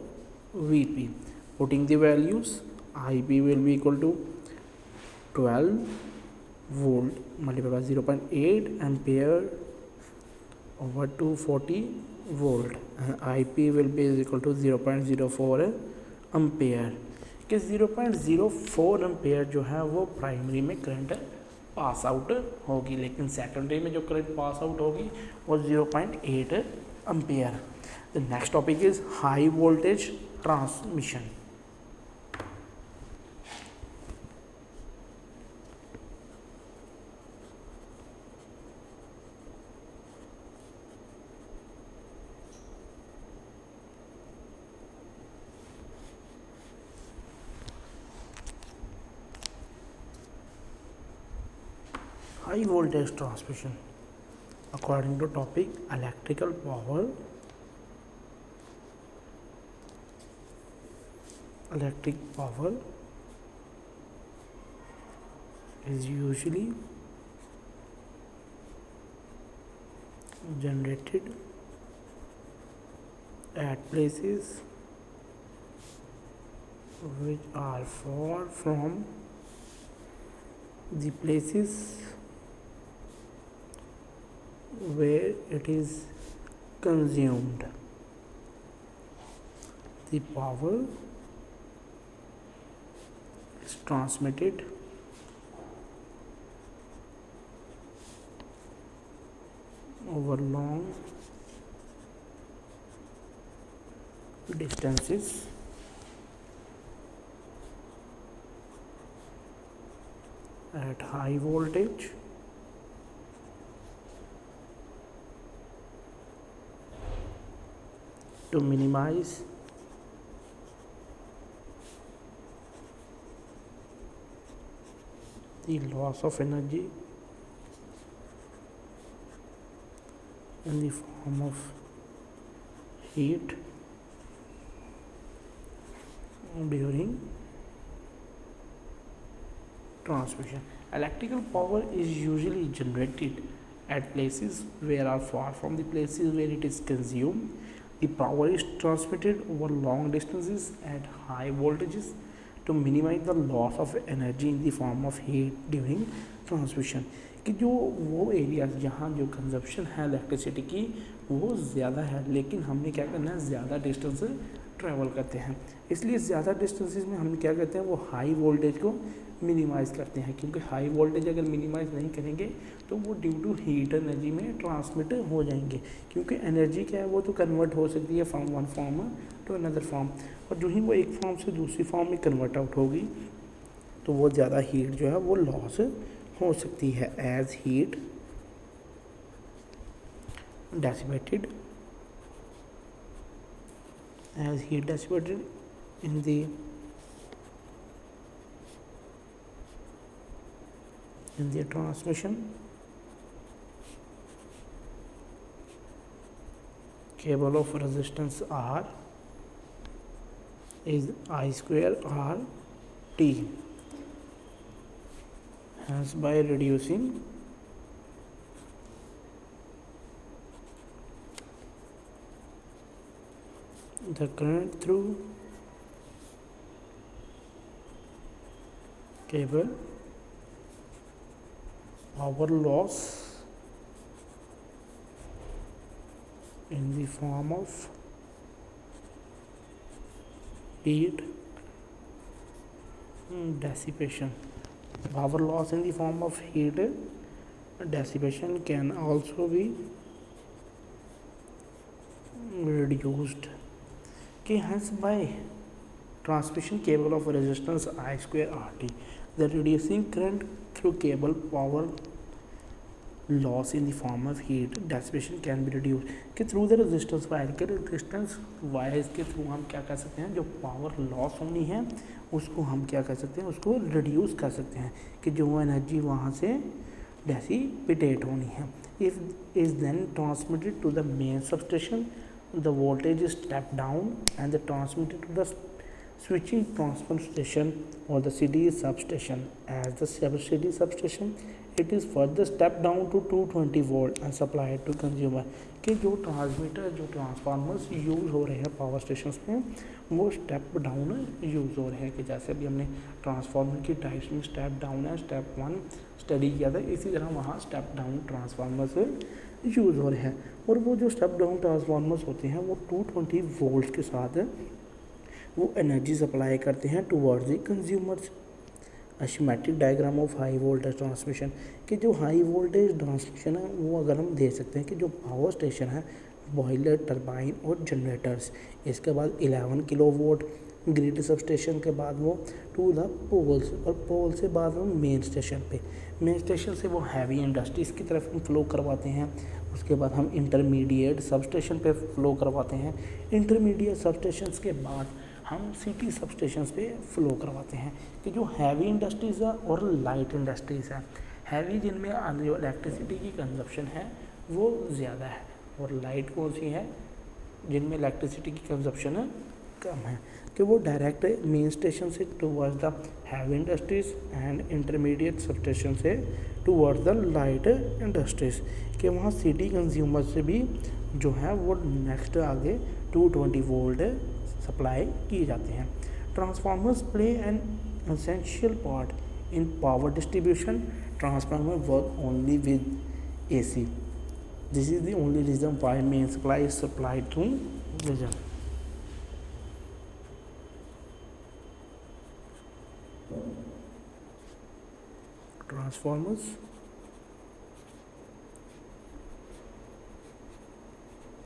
Vp. Putting the values, Ip will be equal to 12 volt multiplied by 0.8 ampere over 240 volt, and Ip will be equal to 0.04 ampere. कि 0.04 ampere जो है वो primary में current pass out होगी, लेकिन secondary में जो current pass out होगी वो 0.8 ampere. The next topic is high voltage transmission. High voltage transmission, according to topic electrical power. Electric power is usually generated at places which are far from the places where it is consumed. The power is transmitted over long distances at high voltage to minimize the loss of energy in the form of heat during transmission. Electrical power is usually generated at places where are far from the places where it is consumed. The power is transmitted over long distances at high voltages to minimize the loss of energy in the form of heat during transmission. कि जो वो areas जहाँ जो consumption है electricity की वो ज़्यादा है, लेकिन हमने क्या करना है, ज़्यादा डिस्टेंस ट्रैवल करते हैं, इसलिए ज़्यादा डिस्टेंसेस में हम क्या करते हैं, वो हाई वोल्टेज को मिनिमाइज़ करते हैं, क्योंकि हाई वोल्टेज अगर मिनिमाइज़ नहीं करेंगे तो वो ड्यू टू हीट एनर्जी में ट्रांसमिट हो जाएंगे, क्योंकि एनर्जी क्या है वो तो कन्वर्ट हो सकती है from one form to another form, और जो ही वो एक फॉर्म से दूसरी फॉर्म में कन्वर्ट आउट होगी तो वो ज़्यादा हीट जो है वो लॉस हो सकती है. As heat dissipated in the transmission cable of resistance R is I square R T. Hence, by reducing the current through cable, power loss in the form of heat dissipation. Power loss in the form of heat dissipation can also be reduced. Okay, hence by transmission cable of resistance I square RT, the reducing current through cable power loss in the form of heat dissipation can be reduced कि through the resistance wire के resistance wires के through हम क्या कर सकते हैं, जो power loss होनी है उसको हम क्या कर सकते हैं, उसको रिड्यूस कर सकते हैं कि जो एनर्जी वहाँ से डेसिपिटेट होनी है. If is then transmitted to the main substation, the voltage is stepped down and the transmitted to the switching transfer station or the city substation. As the city substation, it is further stepped down to 220 volt and supplied to consumer. कि जो transmitter जो transformers use हो रहे हैं power stations में वो step down use हो रहे हैं. कि जैसे अभी हमने ट्रांसफार्मर की टाइप्स में स्टेप डाउन है स्टेप वन स्टडी किया था, इसी तरह वहाँ स्टेप डाउन ट्रांसफार्मर्स यूज़ हो रहे हैं. और वो जो स्टेप डाउन ट्रांसफार्मर्स होते हैं वो 220 वोल्ट के साथ वो एनर्जी सप्लाई करते हैं towards the consumers. A schematic diagram of high voltage transmission कि जो हाई वोल्टेज ट्रांसमिशन है वो अगर हम देख सकते हैं कि जो पावर स्टेशन है, बॉयलर, टरबाइन और जनरेटर्स, इसके बाद 11 किलोवाट ग्रिड सब स्टेशन के बाद वो टू द पोल्स, और पोल से बाद हम मेन स्टेशन पे, मेन स्टेशन से वो हैवी इंडस्ट्रीज़ की तरफ हम फ्लो करवाते हैं. उसके बाद हम इंटरमीडिएट सब स्टेशन पे फ्लो करवाते हैं. इंटरमीडिएट सब स्टेशन के बाद हम सिटी सब स्टेशन पे फ्लो करवाते हैं. कि जो हैवी इंडस्ट्रीज़ है और लाइट इंडस्ट्रीज़ है, हैवी जिनमें जो इलेक्ट्रिसिटी की कंजप्शन है वो ज़्यादा है, और लाइट कौन सी है जिनमें इलेक्ट्रिसिटी की कंजप्शन कम है, कि वो डायरेक्ट मेन स्टेशन से towards the heavy industries and intermediate sub station से टूवर्ड्स द लाइट इंडस्ट्रीज़. कि वहाँ सिटी कंज्यूमर से भी जो है वो नेक्स्ट आगे 220 वोल्ट सप्लाई किए जाते हैं. Transformers play an essential part in power distribution. Transformer work only with AC. This is the only reason why main supply is supplied through reason. Transformers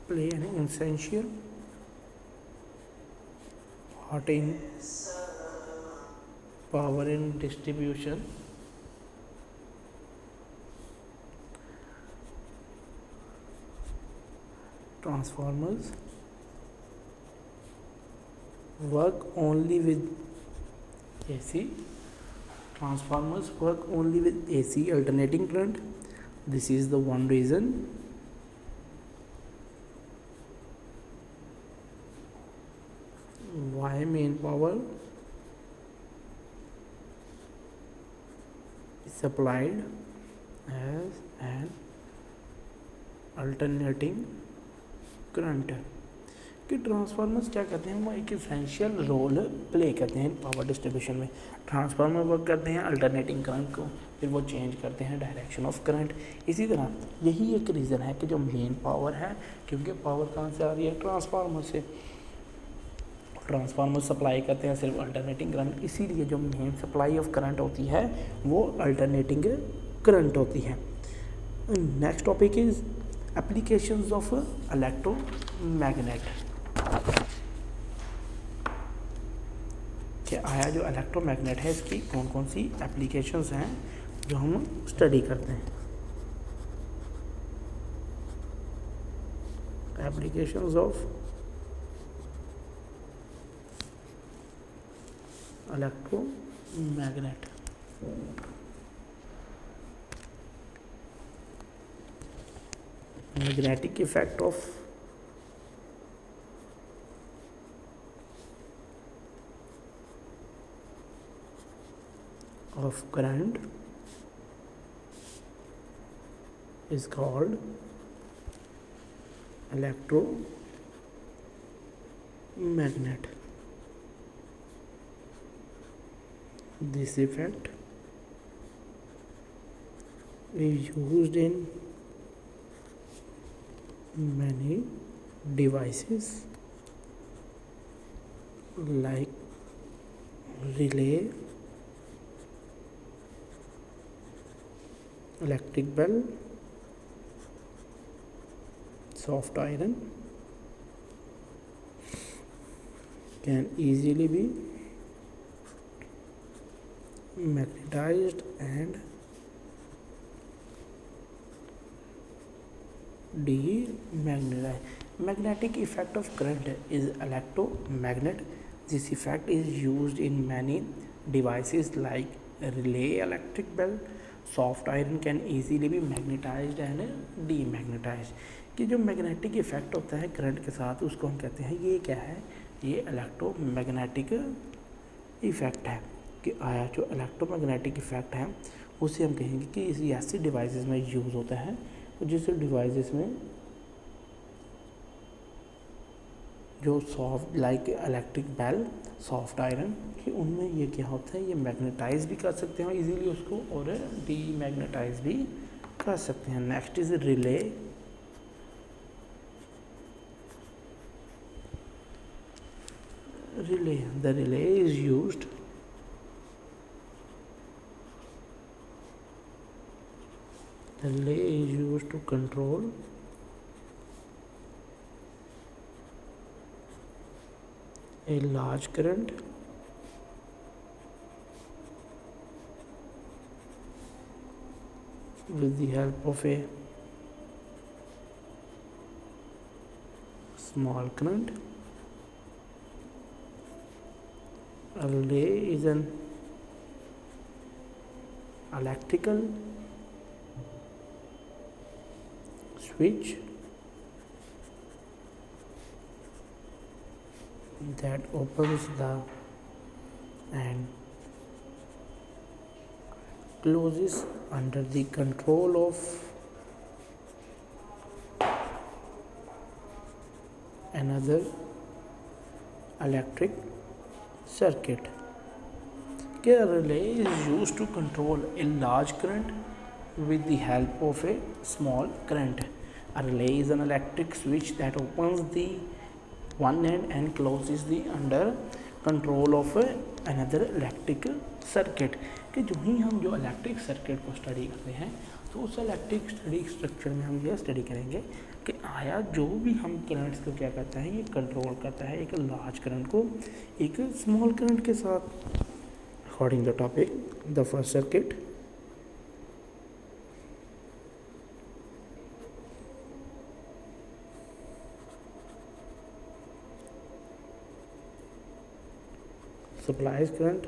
play an essential part in power and distribution. Transformers work only with AC. Transformers work only with AC alternating current. This is the one reason why main power is supplied as an alternating current. कि transformers क्या करते हैं, वो एक essential role play करते हैं power distribution में. Transformer work करते हैं अल्टरनेटिंग करंट को, फिर वो चेंज करते हैं डायरेक्शन ऑफ करंट. इसी तरह यही एक रीज़न है कि जो मेन पावर है, क्योंकि पावर कहाँ से आ रही है, ट्रांसफार्मर से. ट्रांसफार्मर सप्लाई करते हैं सिर्फ अल्टरनेटिंग करंट, इसीलिए जो मेन सप्लाई ऑफ करंट होती है वो अल्टरनेटिंग करंट होती है. Next topic is applications of electromagnet. कि आया जो इलेक्ट्रोमैग्नेट है इसकी कौन कौन सी एप्लीकेशंस हैं जो हम स्टडी करते हैं. Applications of electromagnet. Magnetic effect of current is called electromagnetic magnet. This effect is used in many devices like relay, electric bell, soft iron can easily be magnetized and demagnetized. Magnetic effect of current is electromagnet. This effect is used in many devices like relay, electric bell, soft iron can easily be magnetized and demagnetized. कि जो magnetic effect होता है current के साथ उसको हम कहते हैं ये क्या है, ये इलेक्ट्रोमैग्नेटिक इफेक्ट है. कि आया जो इलेक्ट्रोमैग्नेटिक इफेक्ट है उसे हम कहेंगे कि इस ऐसी डिवाइसेस में यूज़ होता है जिस डिवाइसेस में जो soft like electric bell, soft iron कि उनमें ये क्या होता है, ये मैग्नेटाइज भी कर सकते हैं इजीली उसको और डीमैग्नेटाइज भी कर सकते हैं. Next is relay. Relay. The relay is used to control a large current with the help of a small current. A relay is an electrical switch that opens the and closes under the control of another electric circuit. A relay is used to control a large current with the help of a small current. A relay is an electric switch that opens the one end and closes the under control of another electric circuit. कि जो ही हम जो electric circuit को study करते हैं तो उस electric study structure में हम यह स्टडी करेंगे कि आया जो भी हम करंट्स को क्या करता है, ये कंट्रोल करता है एक लार्ज करंट को एक स्मॉल करंट के साथ. According the topic the first circuit. supplies current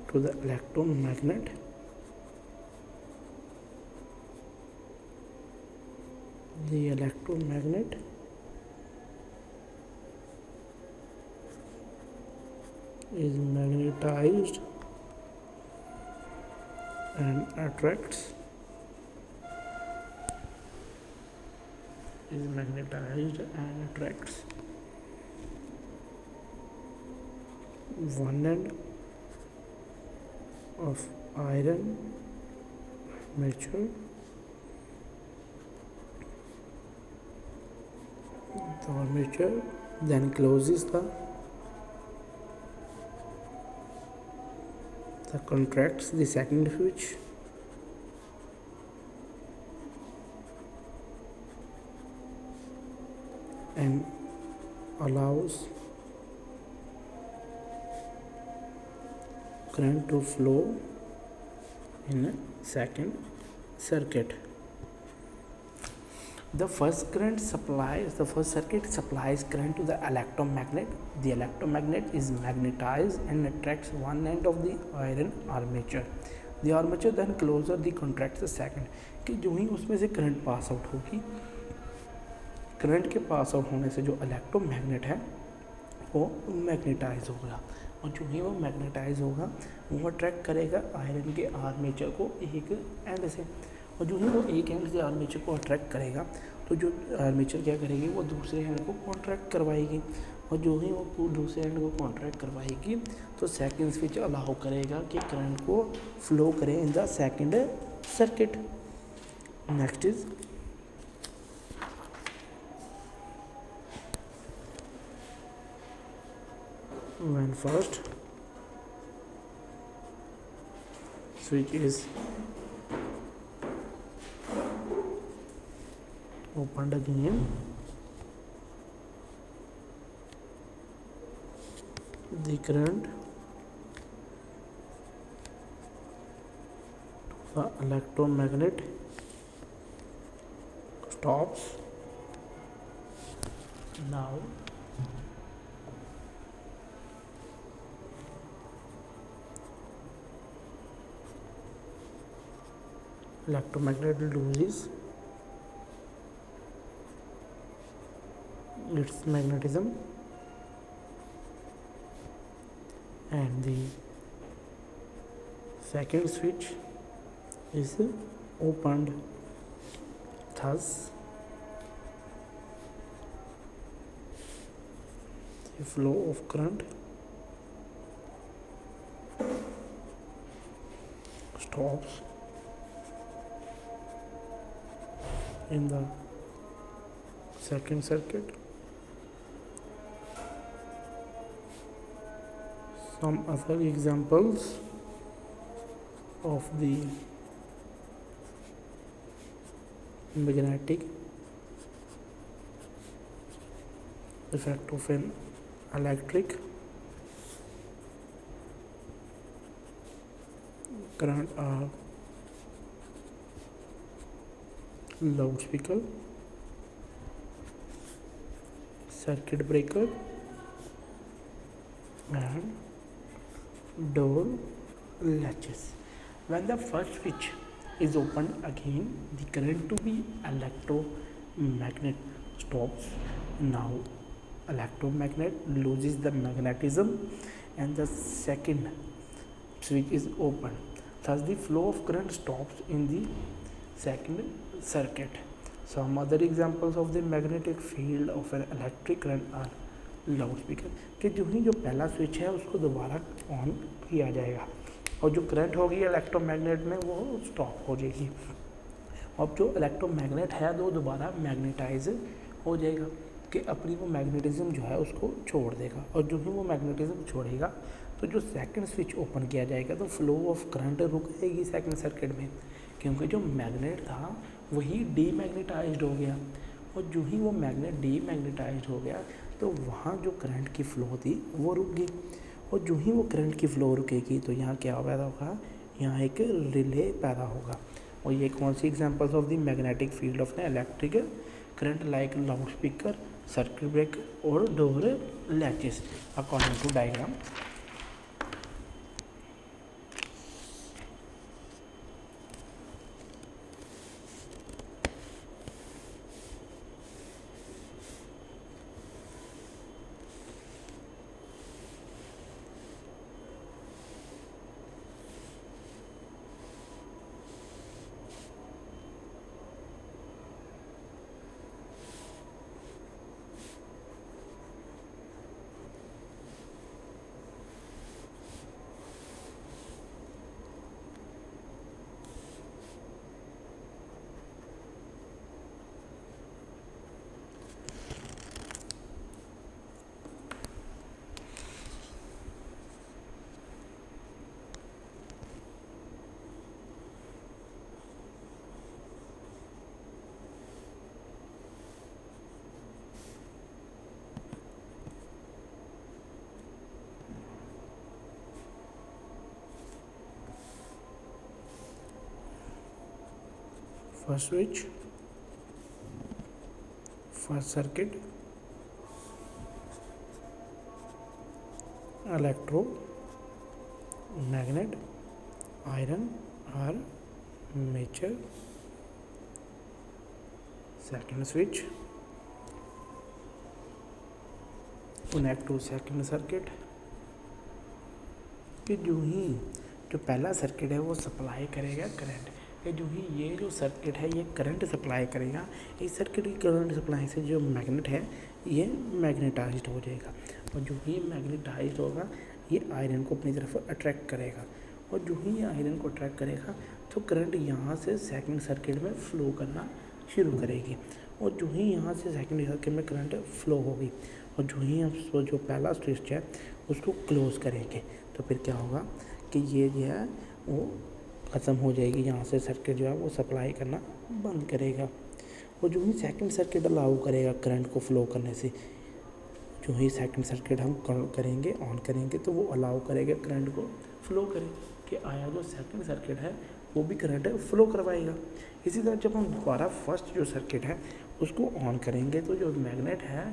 to the electromagnet. The electromagnet is magnetized and attracts one end of iron armature. The armature then closes the contracts the second switch and allows current to flow in a second circuit. The first circuit supplies current to the electromagnet. The electromagnet is magnetized and attracts one end of the iron armature. The armature then closer the contracts the second. कि जो ही उसमें से current pass out होगी, current के pass out होने से जो electromagnet है वो मैग्नेटाइज होगा और जो ही वो मैग्नेटाइज होगा वो अट्रैक्ट करेगा आयरन के आर्मेचर को एक एंड से और जो ही वो एक एंड से आर्मेचर को अट्रैक्ट करेगा तो जो आर्मेचर क्या करेगी, वो दूसरे हैंड को कॉन्ट्रैक्ट करवाएगी, और जो ही वो दूसरे हैंड को कॉन्ट्रैक्ट करवाएगी तो सेकंड स्विच अलाउ करेगा कि करंट को फ्लो करे in the second circuit. Next is when first switch is opened again, the current to the electromagnet stops. Now electromagnet loses its magnetism and the second switch is opened, thus the flow of current stops in the second circuit. Some other examples of the magnetic effect of an electric current are loudspeaker, circuit breaker and door latches. When the first switch is opened again, the current to the electromagnet stops. Now electromagnet loses the magnetism and the second switch is open. Thus the flow of current stops in the second circuit. Some other examples of the magnetic field of an electric current are loudspeaker कि जो ही जो पहला switch है उसको दोबारा on किया जाएगा और जो करंट होगी इलेक्ट्रोमैग्नेट में वो स्टॉप हो जाएगी और जो इलेक्ट्रोमैग्नेट है वो दोबारा मैग्नेटाइज हो जाएगा कि अपनी वो मैग्नेटिज्म जो है उसको छोड़ देगा और जो ही वो मैग्नेटिज्म छोड़ेगा तो जो सेकंड स्विच ओपन किया जाएगा तो फ्लो ऑफ करंट रुक जाएगी सेकंड सर्किट में क्योंकि जो मैग्नेट था वही डीमैग्नेटाइज्ड हो गया और जो ही वो मैग्नेट डीमैग्नेटाइज्ड हो गया तो वहाँ जो करंट की फ़्लो थी वो रुक गई और जो ही वो करंट की फ़्लो रुकेगी तो यहाँ क्या पैदा होगा, यहाँ एक रिले पैदा होगा। और ये कौन सी examples of the magnetic field of an electric current like loudspeaker, circuit breaker और door latches according to diagram. First switch, first circuit, electromagnet, iron armature. Second switch, connect to second circuit कि जो ही जो पहला circuit है वो supply करेगा current कि जो ही ये जो सर्किट है ये करंट सप्लाई करेगा, इस सर्किट की करंट सप्लाई से जो मैग्नेट है ये मैग्नेटाइज्ड हो जाएगा, और जो ही मैग्नेटाइज्ड होगा ये आयरन को अपनी तरफ अट्रैक्ट करेगा, और जो ही ये आयरन को अट्रैक्ट करेगा तो करंट यहाँ से सेकंड सर्किट में फ़्लो करना शुरू करेगी, और जो ही यहाँ से सेकंड सर्किट में करंट फ्लो होगी, और जो ही हम जो पहला स्विच है उसको क्लोज़ करेंगे तो फिर क्या होगा कि ये जो है वो ख़त्म हो जाएगी, यहाँ से सर्किट जो है वो सप्लाई करना बंद करेगा, और जो ही सेकंड सर्किट अलाउ करेगा करंट को फ्लो करने से, जो ही सेकंड सर्किट हम करेंगे ऑन करेंगे तो वो अलाउ करेगा करंट को फ्लो करे, कि आया जो सेकंड सर्किट है वो भी करंट फ्लो करवाएगा। इसी तरह जब हम दोबारा फर्स्ट जो सर्किट है उसको ऑन करेंगे तो जो मैग्नेट है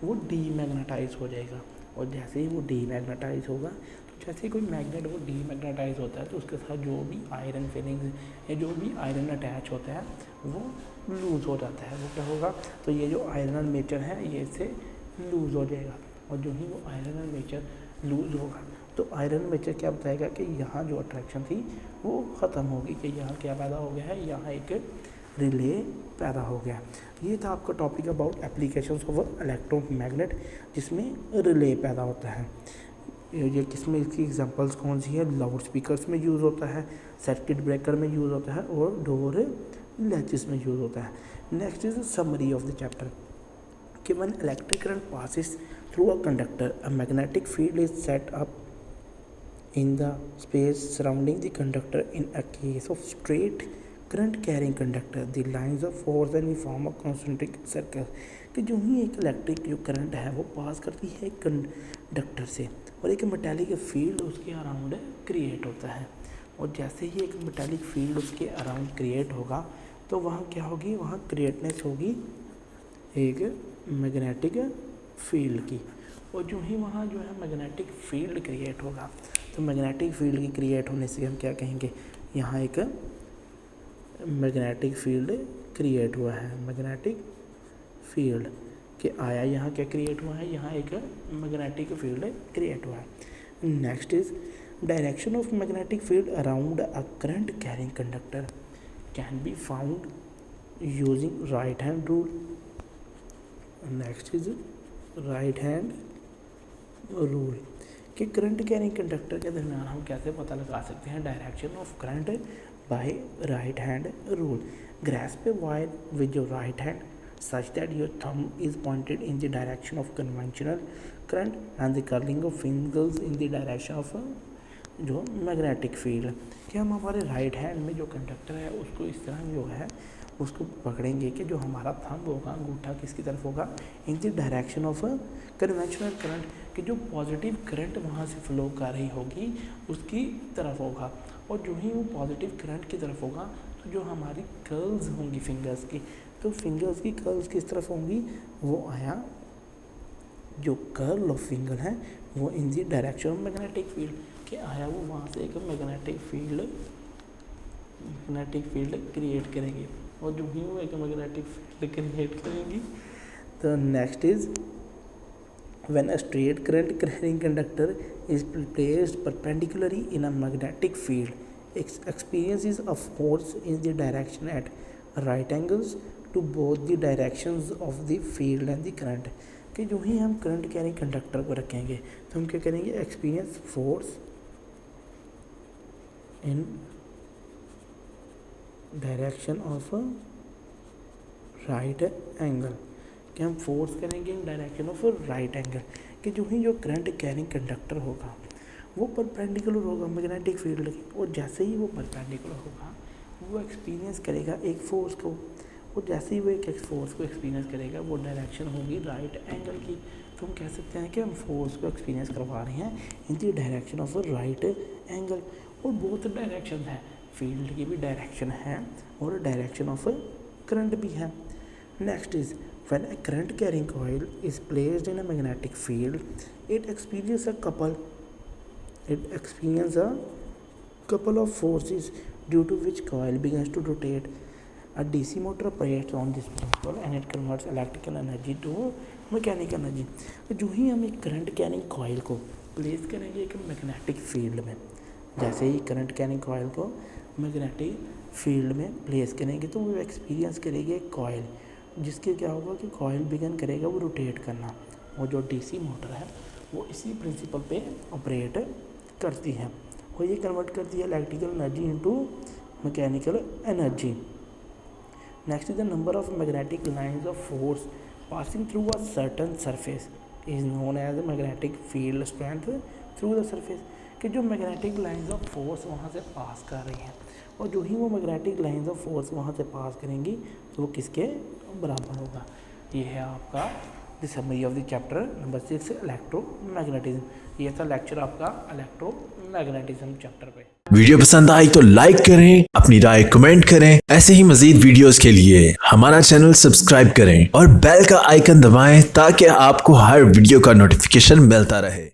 वो डीमैग्नेटाइज हो जाएगा, और जैसे ही वो डीमैग्नेटाइज होगा तो जैसे ही कोई मैग्नेट वो डीमैग्नेटाइज होता है तो उसके साथ जो भी आयरन फिलिंग्स या जो भी आयरन अटैच होता है वो लूज़ हो जाता है। वो क्या होगा, तो ये जो आयरन आर्मेचर है ये इससे लूज़ हो जाएगा, और जो ही वो आयरन आर्मेचर लूज़ होगा तो आयरन आर्मेचर क्या बताएगा कि यहाँ जो अट्रैक्शन थी वो ख़त्म होगी, कि यहाँ क्या पैदा हो गया है, यहाँ एक रिले पैदा हो गया। ये था आपका topic about applications of electromagnet, जिसमें रिले पैदा होता है। ये किसमें इसकी एग्जांपल्स कौन सी है, लाउड स्पीकर्स में यूज़ होता है, सर्किट ब्रेकर में यूज़ होता है, और डोर लैचेस में यूज़ होता है। Next is summary of the chapter, कि when electric current passes through a conductor, a magnetic field is set up in the space surrounding the conductor. In a case of straight current carrying conductor, the lines of force and form a concentric circle, कि जो ही एक electric जो current है वो पास करती है एक conductor से, और एक मेटालिक फील्ड उसके अराउंड क्रिएट होता है, और जैसे ही एक मेटालिक फील्ड उसके अराउंड क्रिएट होगा तो वहाँ क्या होगी, वहाँ क्रिएटनेस होगी एक मैग्नेटिक फील्ड की, और जो ही वहाँ जो है मैग्नेटिक फील्ड क्रिएट होगा तो मैग्नेटिक फील्ड की क्रिएट होने से हम क्या कहेंगे, यहाँ एक मैग्नेटिक फील्ड क्रिएट हुआ है, मैग्नेटिक फील्ड के आया, यहाँ क्या क्रिएट हुआ है, यहाँ एक मैग्नेटिक फील्ड क्रिएट हुआ है। Next is direction of magnetic field around a current carrying conductor can be found using right hand rule. Next is right hand rule, कि करंट कैरिंग कंडक्टर के दरमियान हम कैसे पता लगा सकते हैं direction of current by right hand rule. Grasp a wire with your right hand such that your thumb is pointed in the direction of conventional current and the curling of fingers in the direction of जो magnetic field, कि हम हमारे right hand में जो conductor है उसको इस तरह जो है उसको पकड़ेंगे कि जो हमारा थंब होगा, अंगूठा किसकी तरफ होगा, in the direction of conventional current, कि जो पॉजिटिव करंट वहाँ से फ्लो कर रही होगी उसकी तरफ होगा, और जो ही वो पॉजिटिव करंट की तरफ होगा तो जो हमारी कर्ल्स होंगी फिंगर्स की, तो फिंगर्स की कर्ल्स किस तरफ होंगी, वो आया जो कर्ल ऑफ फिंगर है वो in the direction of magnetic field, कि आया वो वहाँ से एक मैग्नेटिक फील्ड क्रिएट करेंगे, और जो ही वो एक मैग्नेटिक फील्ड क्रिएट करेंगी। तो next is when a straight current carrying conductor is placed perpendicularly in a magnetic field, experiences a force in the direction at right angles to both the directions of the field and the current, कि जो ही हम current carrying conductor को रखेंगे तो हम क्या करेंगे, experience force in direction of right angle, कि हम फोर्स करेंगे इन डायरेक्शन ऑफ राइट एंगल, कि जो ही जो करंट कैरिंग कंडक्टर होगा वो परपेंडिकुलर होगा मैग्नेटिक फील्ड की, और जैसे ही वो परपेंडिकुलर होगा वो एक्सपीरियंस करेगा एक फोर्स को, और जैसे ही वो एक फोर्स को एक्सपीरियंस करेगा वो डायरेक्शन होगी राइट एंगल की, तो हम कह सकते हैं कि हम फोर्स को एक्सपीरियंस करवा रहे हैं in the direction of right angle. और बहुत डायरेक्शन है, फील्ड की भी डायरेक्शन है और डायरेक्शन ऑफ करंट भी है। Next is when a current carrying coil is placed in a magnetic field, it experiences a couple of forces due to which coil begins to rotate. A DC motor operates on this principle and it converts electrical energy to mechanical energy। जो ही हम एक current carrying coil को place करेंगे एक magnetic field में, जैसे ही current carrying coil को magnetic field में प्लेस करेंगे तो वो एक्सपीरियंस करेगी एक कॉइल, जिसके क्या होगा कि कॉइल बिगन करेगा वो रोटेट करना, और जो डीसी मोटर है वो इसी प्रिंसिपल पे ऑपरेट करती है और ये कन्वर्ट करती है electrical energy into mechanical energy. Next is the number of magnetic lines of force passing through a certain surface is known as magnetic field strength through the surface, कि जो magnetic lines of force वहाँ से पास कर रही हैं और जो ही वो मैग्नेटिक लाइंस ऑफ फोर्स वहाँ से पास करेंगी तो वो किसके बराबर होगा। ये है आपका the summary of the chapter number 6 electromagnetism. ये था लेक्चर आपका इलेक्ट्रोमैग्नेटिज्म चैप्टर पे। वीडियो पसंद आई तो लाइक करें, अपनी राय कमेंट करें। ऐसे ही मजीद वीडियोस के लिए हमारा चैनल सब्सक्राइब करें और बेल का आइकन दबाएं ताकि आपको हर वीडियो का नोटिफिकेशन मिलता रहे।